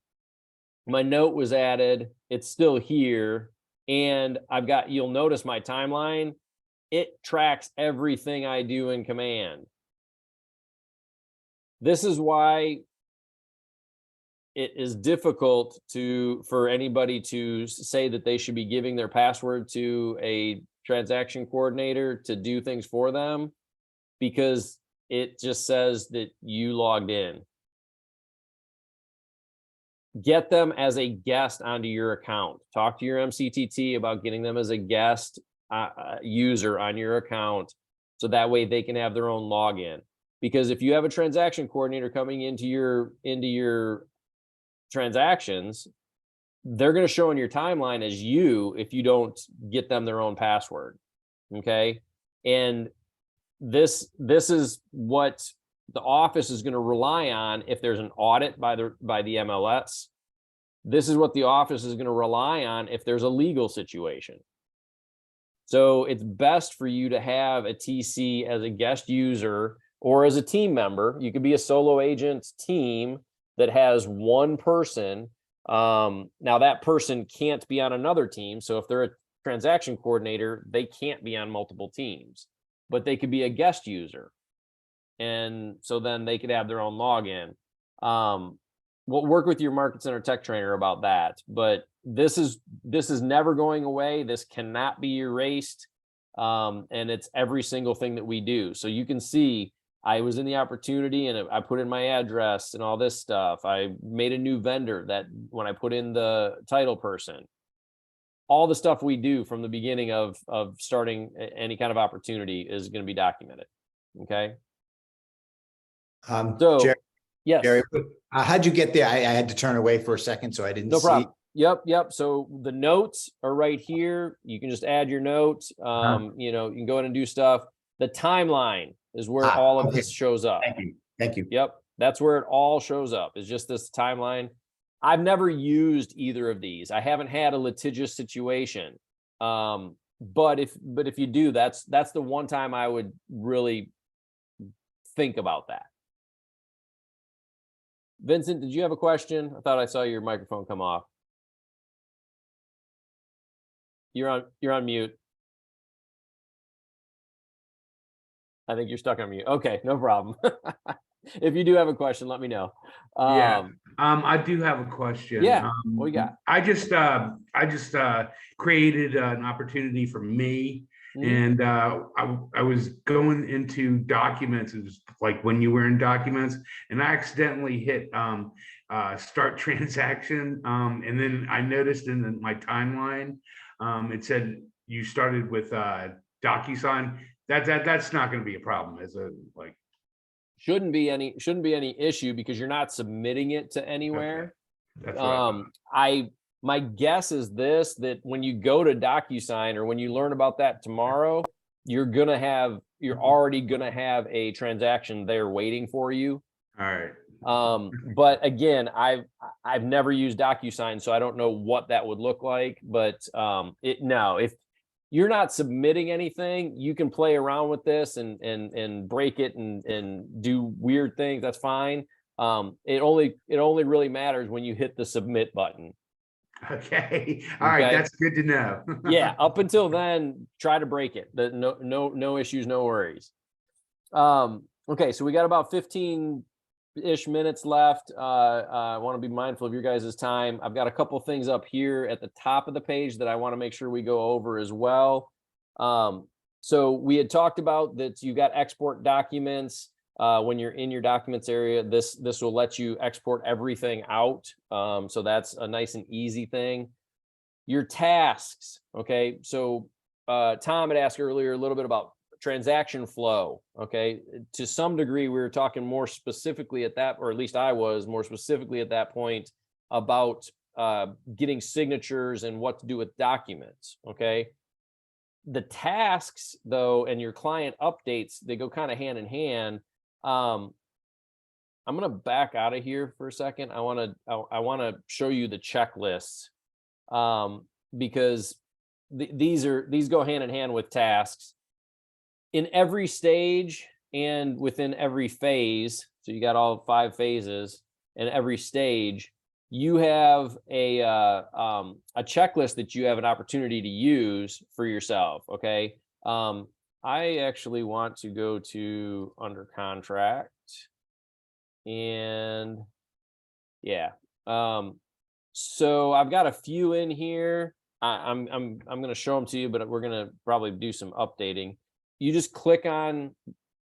Speaker 1: My note was added. It's still here. And you'll notice my timeline. It tracks everything I do in Command. This is why it is difficult for anybody to say that they should be giving their password to a transaction coordinator to do things for them, because it just says that you logged in. Get them as a guest onto your account. Talk to your MCTT about getting them as a guest user on your account, so that way they can have their own login. Because if you have a transaction coordinator coming into your transactions, they're going to show in your timeline as you if you don't get them their own password. Okay. And this is what the office is going to rely on if there's an audit by the MLS. This is what the office is going to rely on if there's a legal situation. So it's best for you to have a TC as a guest user or as a team member. You could be a solo agent team that has one person. Now that person can't be on another team. So if they're a transaction coordinator, they can't be on multiple teams, but they could be a guest user. And so then they could have their own login. We'll work with your market center tech trainer about that, but this is never going away. This cannot be erased. And it's every single thing that we do. So you can see I was in the opportunity and I put in my address and all this stuff. I made a new vendor that when I put in the title person, all the stuff we do from the beginning of starting any kind of opportunity is going to be documented. Okay. So
Speaker 5: Jerry,
Speaker 1: yes.
Speaker 5: Jerry, how'd you get there? I had to turn away for a second, so I didn't
Speaker 1: No
Speaker 5: see.
Speaker 1: problem. Yep. So the notes are right here. You can just add your notes. You can go in and do stuff. The timeline is where all of this shows up.
Speaker 5: Thank you.
Speaker 1: Yep. That's where it all shows up, is just this timeline. I've never used either of these. I haven't had a litigious situation. But if you do, that's the one time I would really think about that. Vincent, did you have a question? I thought I saw your microphone come off. You're on mute. I think you're stuck on mute. Okay, no problem. If you do have a question, let me know.
Speaker 6: I do have a question.
Speaker 1: Yeah, what we got?
Speaker 6: I just created an opportunity for me,
Speaker 1: Mhm.
Speaker 6: and I was going into documents. It was like when you were in documents, and I accidentally hit start transaction, and then I noticed in my timeline, it said you started with DocuSign. That's not going to be a problem, is it? Like,
Speaker 1: Shouldn't be any issue because you're not submitting it to anywhere.
Speaker 6: okay. That's what I thought.
Speaker 1: My guess is that when you go to DocuSign or when you learn about that tomorrow, you're already gonna have a transaction there waiting for you.
Speaker 6: All right.
Speaker 1: But again, I've never used DocuSign, so I don't know what that would look like. But if you're not submitting anything, you can play around with this and break it and do weird things. That's fine. It only really matters when you hit the submit button.
Speaker 6: Okay, all right,
Speaker 1: Okay.
Speaker 6: that's good to know.
Speaker 1: Yeah, up until then, try to break it. No issues, no worries. Okay, so we got about 15-ish minutes left. I want to be mindful of your guys' time. I've got a couple things up here at the top of the page that I want to make sure we go over as well. So we had talked about that you got export documents. When you're in your documents area, this will let you export everything out. So that's a nice and easy thing. Your tasks, okay? So Tom had asked earlier a little bit about transaction flow, okay? To some degree, we were talking more specifically at that, or at least I was more specifically at that point about getting signatures and what to do with documents, okay? The tasks, though, and your client updates, they go kind of hand in hand. I'm going to back out of here for a second. I want to show you the checklists, because these go hand in hand with tasks in every stage and within every phase. So you got all 5 phases, and every stage you have a checklist that you have an opportunity to use for yourself. Okay. I actually want to go to under contract, and yeah. So I've got a few in here. I'm going to show them to you, but we're going to probably do some updating. You just click on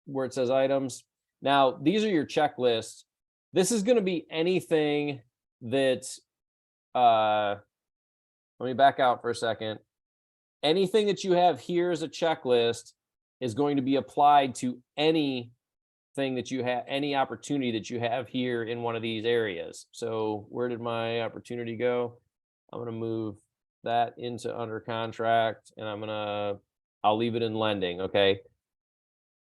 Speaker 1: where it says items. Now, these are your checklists. This is going to be anything that, let me back out for a second. Anything that you have here as a checklist is going to be applied to anything that you have, any opportunity that you have here in one of these areas. So where did my opportunity go? I'm going to move that into under contract, and I'll leave it in lending. Okay.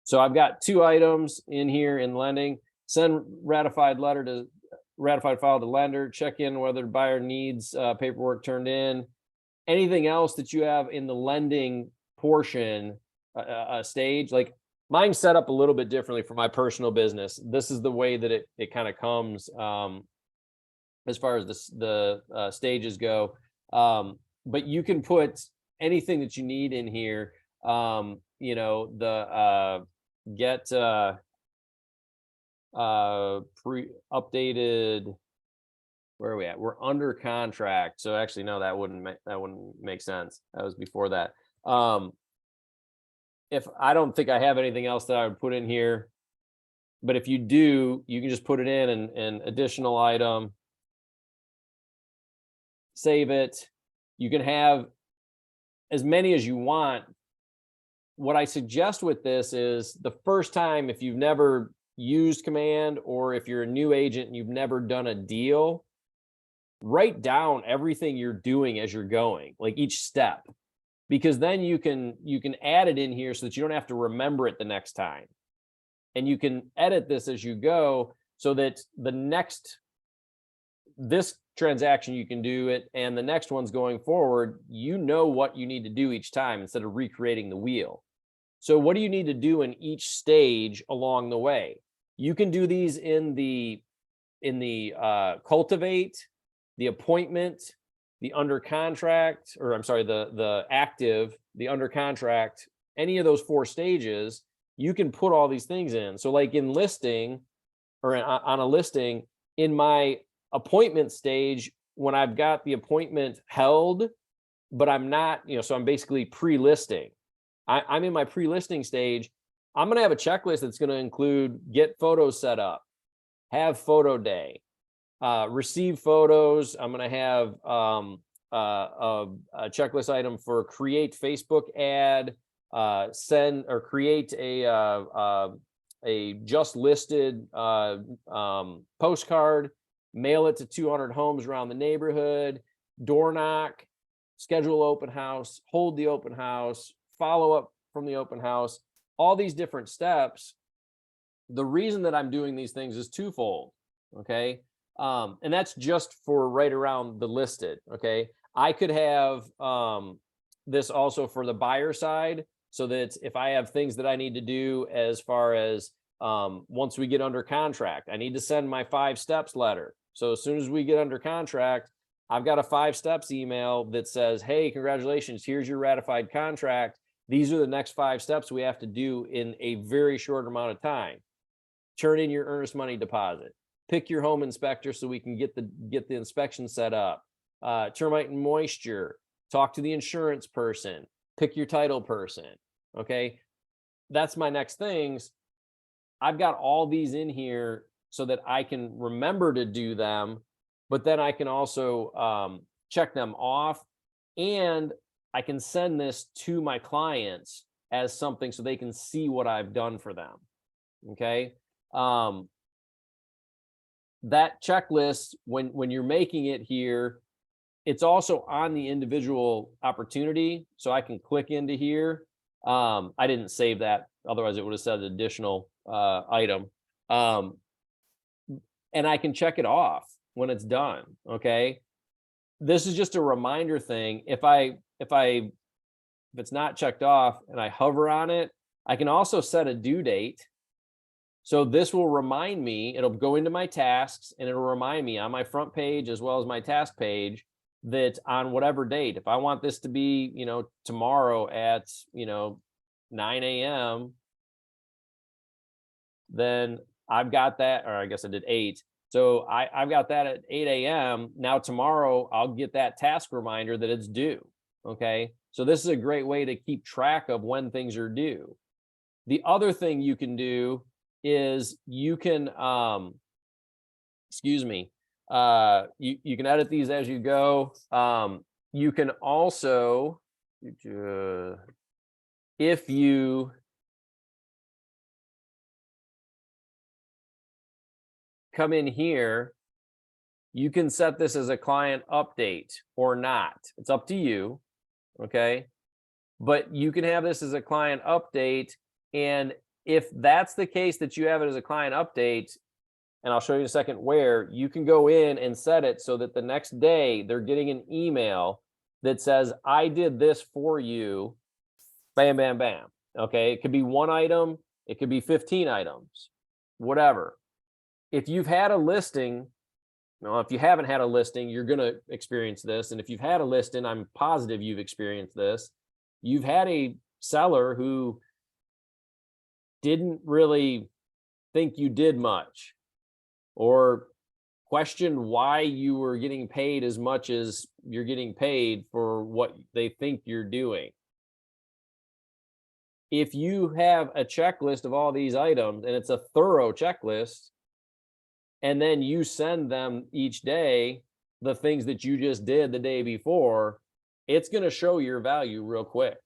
Speaker 1: So I've got 2 items in here in lending. Send ratified file to lender, check in whether the buyer needs paperwork turned in. Anything else that you have in the lending portion stage, like mine's set up a little bit differently for my personal business. This is the way that it kind of comes as far as the stages go. But you can put anything that you need in here. You know, the get pre-updated. Where are we at? We're under contract. So actually, no, that wouldn't make sense. That was before that. If I don't think I have anything else that I would put in here, but if you do, you can just put it in an additional item, save it. You can have as many as you want. What I suggest with this is the first time, if you've never used Command, or if you're a new agent and you've never done a deal, write down everything you're doing as you're going, like each step, because then you can add it in here so that you don't have to remember it the next time. And you can edit this as you go so that this transaction you can do it, and the next one's going forward, you know what you need to do each time instead of recreating the wheel. So what do you need to do in each stage along the way? You can do these in the cultivate, the appointment, the under contract, or I'm sorry, the active, the under contract, any of those 4 stages, you can put all these things in. So like in listing, or on a listing, in my appointment stage, when I've got the appointment held, but I'm not, so I'm basically pre-listing. I'm in my pre-listing stage. I'm going to have a checklist that's going to include get photos set up, have photo day, receive photos. I'm going to have a checklist item for create Facebook ad, send or create a just listed postcard, mail it to 200 homes around the neighborhood, door knock, schedule open house, hold the open house, follow up from the open house, all these different steps. The reason that I'm doing these things is twofold. Okay. And that's just for right around the listed. Okay. I could have this also for the buyer side, so that if I have things that I need to do as far as Once we get under contract, I need to send my 5 steps letter. So as soon as we get under contract, I've got a 5 steps email that says, hey, congratulations, here's your ratified contract. These are the next 5 steps we have to do in a very short amount of time. Turn in your earnest money deposit, pick your home inspector so we can get the inspection set up, termite and moisture, talk to the insurance person, pick your title person. Okay. That's my next things. I've got all these in here so that I can remember to do them, but then I can also check them off, and I can send this to my clients as something so they can see what I've done for them. Okay. That checklist, when you're making it here, it's also on the individual opportunity. So I can click into here. I didn't save that. Otherwise it would have said additional item. And I can check it off when it's done. Okay. This is just a reminder thing. If it's not checked off and I hover on it, I can also set a due date. So this will remind me, it'll go into my tasks and it'll remind me on my front page as well as my task page that on whatever date, if I want this to be, tomorrow at, 9 a.m., then I've got that, or I guess I did 8. So I've got that at 8 a.m. Now tomorrow I'll get that task reminder that it's due. Okay. So this is a great way to keep track of when things are due. The other thing you can do is you can, you can edit these as you go. You can also, if you come in here, you can set this as a client update or not. It's up to you. Okay. But you can have this as a client update. And if that's the case that you have it as a client update, and I'll show you in a second where, you can go in and set it so that the next day they're getting an email that says, I did this for you. Bam, bam, bam. Okay. It could be 1 item. It could be 15 items, whatever. If you've had a listing, if you haven't had a listing, you're going to experience this. And if you've had a listing, I'm positive you've experienced this. You've had a seller who didn't really think you did much, or questioned why you were getting paid as much as you're getting paid for what they think you're doing. If you have a checklist of all these items and it's a thorough checklist, and then you send them each day the things that you just did the day before, it's going to show your value real quick.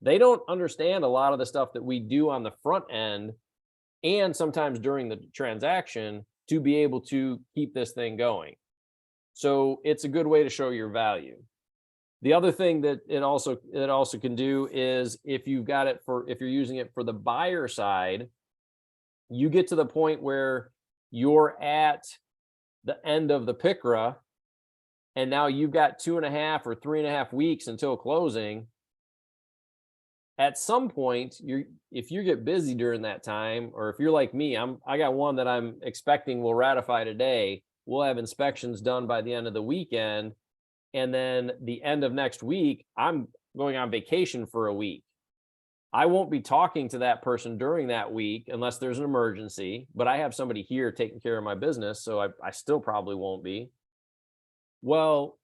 Speaker 1: They don't understand a lot of the stuff that we do on the front end and sometimes during the transaction to be able to keep this thing going. So it's a good way to show your value. The other thing that it also can do is if you're using it for the buyer side, you get to the point where you're at the end of the PICRA and now you've got 2.5 or 3.5 weeks until closing. At some point, if you get busy during that time, or if you're like me, I got one that I'm expecting will ratify today. We'll have inspections done by the end of the weekend. And then the end of next week, I'm going on vacation for a week. I won't be talking to that person during that week unless there's an emergency, but I have somebody here taking care of my business, so I still probably won't be. Well,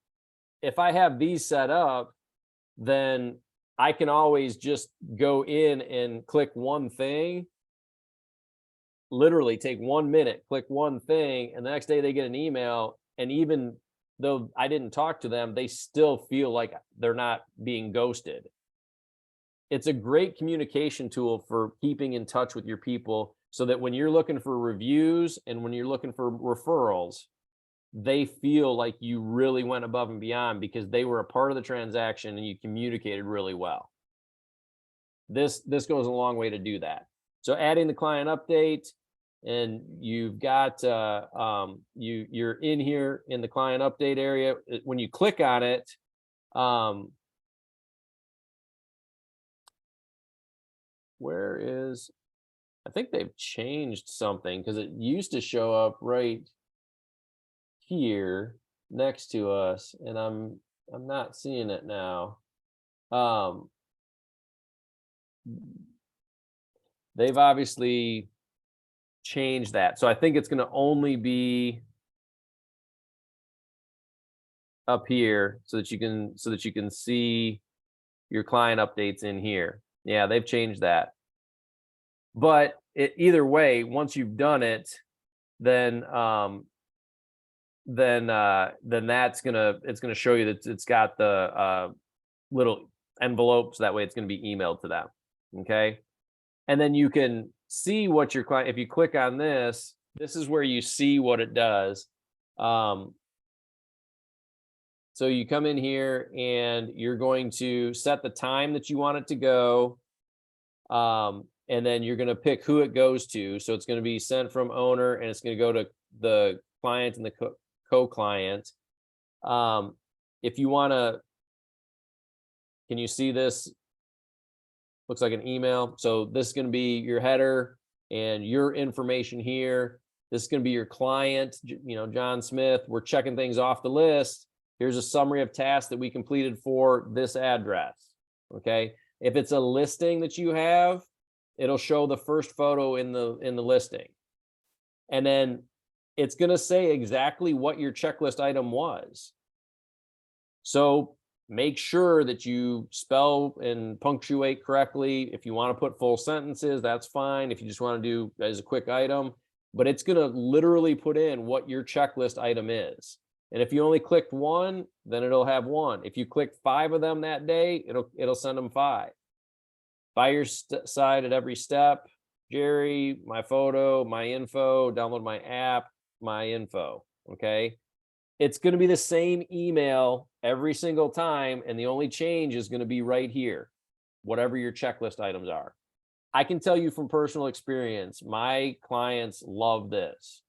Speaker 1: if I have these set up, then I can always just go in and click one thing, literally take 1 minute, click one thing, and the next day they get an email. And even though I didn't talk to them, they still feel like they're not being ghosted. It's a great communication tool for keeping in touch with your people so that when you're looking for reviews and when you're looking for referrals, they feel like you really went above and beyond because they were a part of the transaction and you communicated really well. This goes a long way to do that. So adding the client update, and you've got you're in here in the client update area. When you click on it, where is I think they've changed something because it used to show up right here next to us, and I'm not seeing it now. They've obviously changed that. So I think it's going to only be up here so that you can see your client updates in here. Yeah, they've changed that. But either way, once you've done it, then it's gonna show you that it's got the little envelopes. That way it's going to be emailed to them. Okay. And then you can see what your client, if you click on this, this is where you see what it does. So you come in here and you're going to set the time that you want it to go. And then you're going to pick who it goes to. So it's going to be sent from owner, and it's going to go to the client and the co-client. If you want to, can you see this? Looks like an email. So this is going to be your header and your information here. This is going to be your client, John Smith. We're checking things off the list. Here's a summary of tasks that we completed for this address. Okay. If it's a listing that you have, it'll show the first photo in the listing. And then it's going to say exactly what your checklist item was. So make sure that you spell and punctuate correctly. If you want to put full sentences, that's fine. If you just want to do as a quick item, but it's going to literally put in what your checklist item is. And if you only clicked one, then it'll have one. If you clicked 5 of them that day, it'll send them 5. By your side at every step, Jerry, my photo, my info, download my app, my info. Okay. It's going to be the same email every single time. And the only change is going to be right here, whatever your checklist items are. I can tell you from personal experience, my clients love this.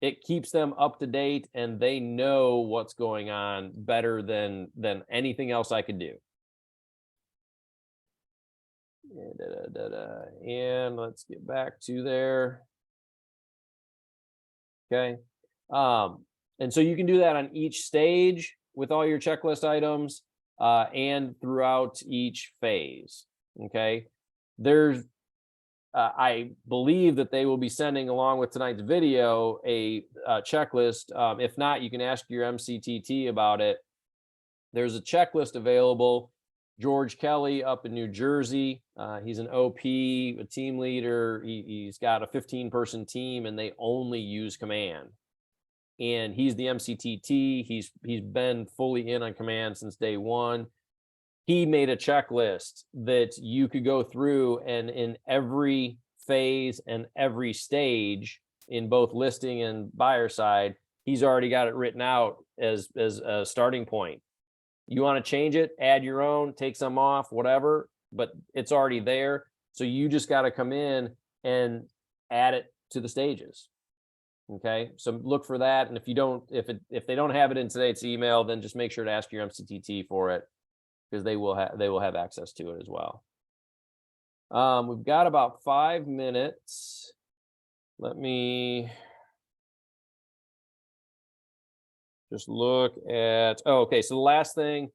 Speaker 1: It keeps them up to date and they know what's going on better than anything else I could do. And let's get back to there. Okay. And so you can do that on each stage with all your checklist items and throughout each phase. Okay. There's, I believe that they will be sending along with tonight's video a checklist. If not, you can ask your MCTT about it. There's a checklist available. George Kelly up in New Jersey. He's an OP, a team leader. He's got a 15-person team and they only use Command. And he's the MCTT. He's been fully in on Command since day one. He made a checklist that you could go through, and in every phase and every stage in both listing and buyer side, he's already got it written out as a starting point. You want to change it, add your own, take some off, whatever, but it's already there. So you just got to come in and add it to the stages. Okay, so look for that. And if you don't, if they don't have it in today's email, then just make sure to ask your MCTT for it, because they will have access to it as well. We've got about 5 minutes. Let me just look at, okay. So the last thing,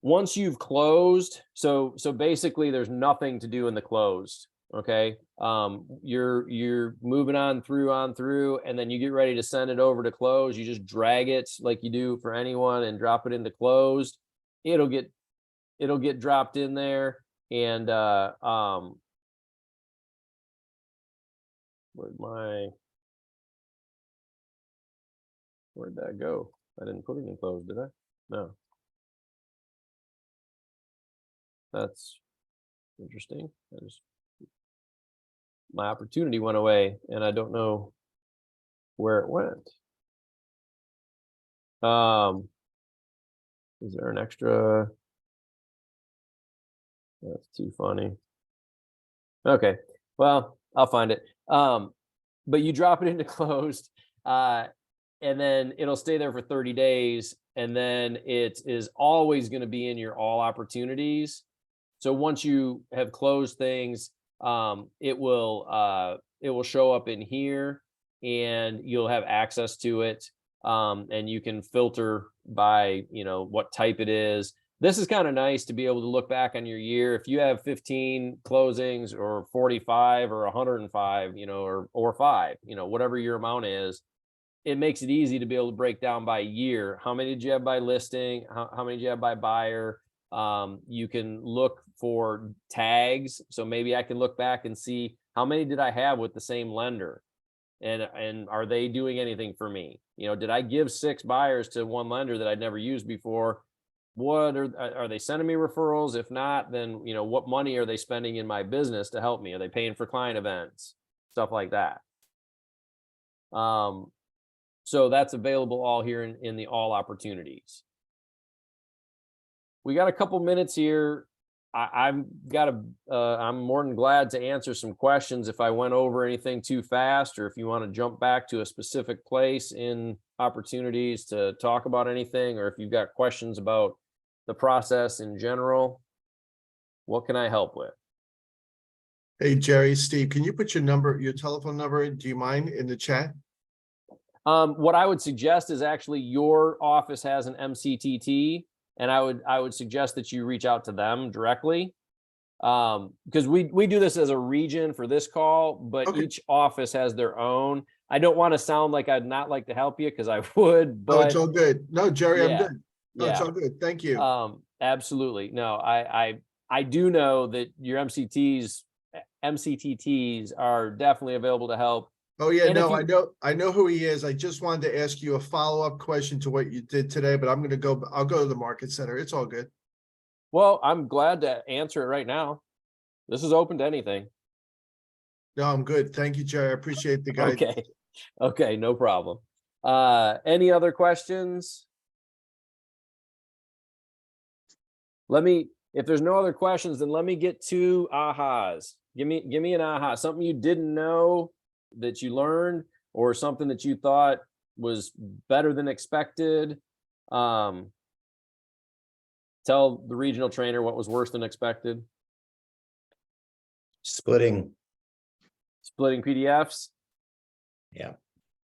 Speaker 1: once you've closed, so basically there's nothing to do in the closed. Okay. You're moving on through, and then you get ready to send it over to close. You just drag it like you do for anyone and drop it into closed. It'll get dropped in there. And where'd that go? I didn't put it in closed, did I? No. That's interesting. My opportunity went away and I don't know where it went. Is there an extra? That's too funny. Okay, well, I'll find it. But you drop it into closed, and then it'll stay there for 30 days. And then it is always going to be in your all opportunities. So once you have closed things, it will show up in here, and you'll have access to it. And you can filter by, what type it is. This is kind of nice to be able to look back on your year. If you have 15 closings or 45 or 105, or 5, whatever your amount is, it makes it easy to be able to break down by year. How many did you have by listing? How many did you have by buyer? You can look for tags. So maybe I can look back and see how many did I have with the same lender? And are they doing anything for me? Did I give 6 buyers to one lender that I'd never used before? What are they sending me referrals? If not, then what money are they spending in my business to help me? Are they paying for client events, stuff like that? So that's available all here in the all opportunities. We got a couple minutes here. I'm more than glad to answer some questions if I went over anything too fast, or if you want to jump back to a specific place in opportunities to talk about anything, or if you've got questions about the process in general. What can I help with?
Speaker 2: Hey, Jerry, Steve, can you put your telephone number, do you mind, in the chat?
Speaker 1: What I would suggest is actually your office has an MCTT, and I would suggest that you reach out to them directly. Because we do this as a region for this call, but
Speaker 2: Okay.
Speaker 1: each office has their own. I don't want to sound like I'd not like to help you, because I would,
Speaker 2: No, it's
Speaker 1: but
Speaker 2: all good. No, Jerry, I'm
Speaker 1: yeah,
Speaker 2: good. No, it's
Speaker 1: yeah.
Speaker 2: all good. Thank you.
Speaker 1: Absolutely. No, I do know that your MCTTs are definitely available to help.
Speaker 2: Oh, yeah,
Speaker 1: and if
Speaker 2: no,
Speaker 1: you-
Speaker 2: I know who he is. I just wanted to ask you a follow-up question to what you did today, but I'll go to the market center. It's all good.
Speaker 1: Well, I'm glad to answer it right now. This is open to anything.
Speaker 2: No, I'm good. Thank you, Jerry. I appreciate the guide.
Speaker 1: Okay. Okay, no problem. Any other questions? If there's no other questions, then let me get 2 ahas. Give me an aha, something you didn't know that you learned, or something that you thought was better than expected. Tell the regional trainer what was worse than expected.
Speaker 5: Splitting.
Speaker 1: Splitting PDFs.
Speaker 5: Yeah.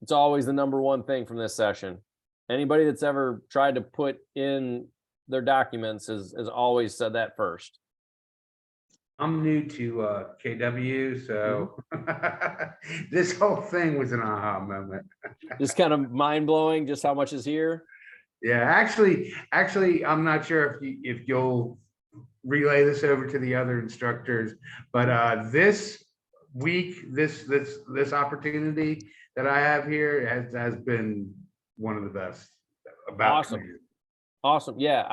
Speaker 1: It's always the number one thing from this session. Anybody that's ever tried to put in their documents has always said that first.
Speaker 6: I'm new to KW, so this whole thing was an aha moment.
Speaker 1: Just kind of mind blowing, just how much is here.
Speaker 6: Yeah, actually, I'm not sure if you'll relay this over to the other instructors, but this week, this opportunity that I have here has been one of the best about.
Speaker 1: Awesome. Awesome. Yeah,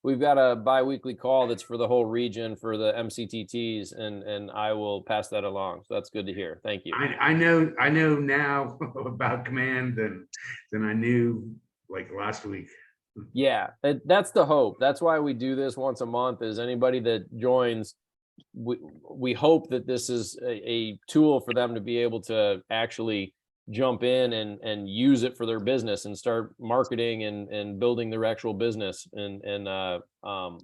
Speaker 1: we've got a bi-weekly call that's for the whole region for the MCTTs, and I will pass that along. So that's good to hear. Thank you.
Speaker 6: I know now about Command than I knew like last week.
Speaker 1: Yeah, that's the hope. That's why we do this once a month. Is anybody that joins, we hope that this is a tool for them to be able to actually jump in and use it for their business and start marketing and building their actual business and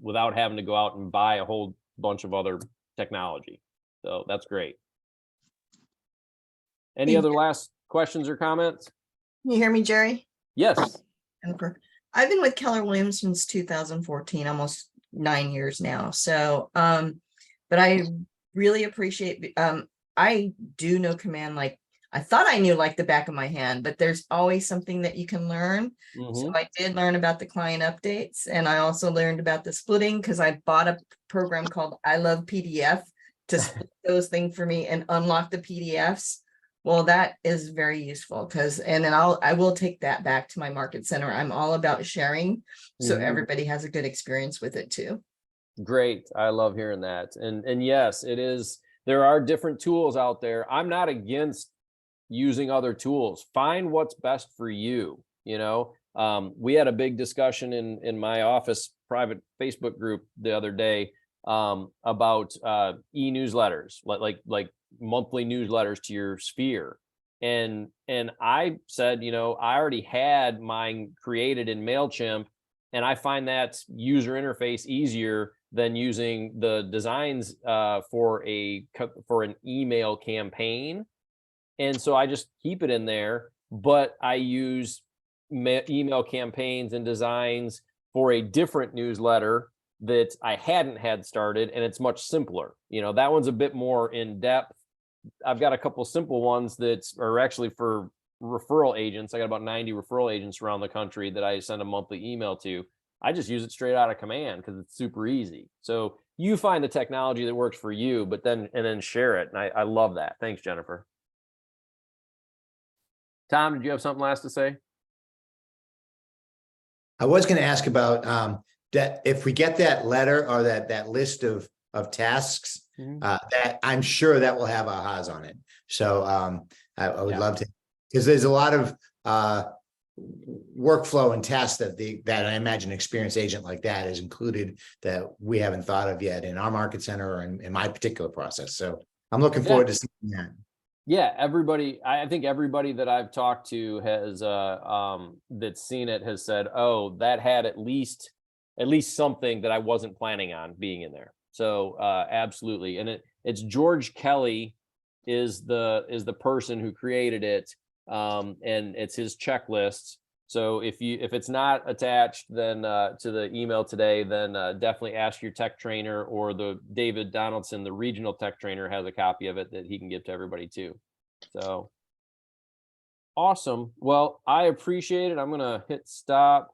Speaker 1: without having to go out and buy a whole bunch of other technology. So that's great. Any other last questions or comments?
Speaker 7: Can you hear me, Jerry?
Speaker 1: Yes.
Speaker 7: Jennifer. I've been with Keller Williams since 2014, almost 9 years now. So, but I really appreciate, I do know Command, like I thought I knew like the back of my hand, but there's always something that you can learn. So I did learn about the client updates, and I also learned about the splitting because I bought a program called I Love PDF to split those things for me and unlock the PDFs. Well, that is very useful and then I will take that back to my market center. I'm all about sharing, so everybody has a good experience with it too.
Speaker 1: Great. I love hearing that. And yes, it is. There are different tools out there. I'm not against using other tools. Find what's best for you. We had a big discussion in my office private Facebook group the other day about e-newsletters, like monthly newsletters to your sphere. And I said, I already had mine created in MailChimp, and I find that user interface easier than using the designs for an email campaign. And so I just keep it in there, but I use email campaigns and designs for a different newsletter that I hadn't had started, and it's much simpler. You know, that one's a bit more in depth. I've got a couple simple ones that are actually for referral agents. I got about 90 referral agents around the country that I send a monthly email to. I just use it straight out of command because it's super easy. So you find the technology that works for you, but then share it. And I love that. Thanks, Jennifer. Tom, did you have something last to say?
Speaker 5: I was going to ask about that if we get that letter or that list of tasks, that I'm sure that will have ahas on it. So I would love to, because there's a lot of workflow and tasks that I imagine an experienced agent like that is included that we haven't thought of yet in our market center or in my particular process. So I'm looking forward to seeing that.
Speaker 1: Yeah, everybody, I think everybody that I've talked to has that's seen it has said, oh, that had at least something that I wasn't planning on being in there. So absolutely. And it's George Kelly is the person who created it. And it's his checklists. So if it's not attached then to the email today, then definitely ask your tech trainer, or the David Donaldson, the regional tech trainer, has a copy of it that he can give to everybody too. So awesome. Well, I appreciate it. I'm gonna hit stop.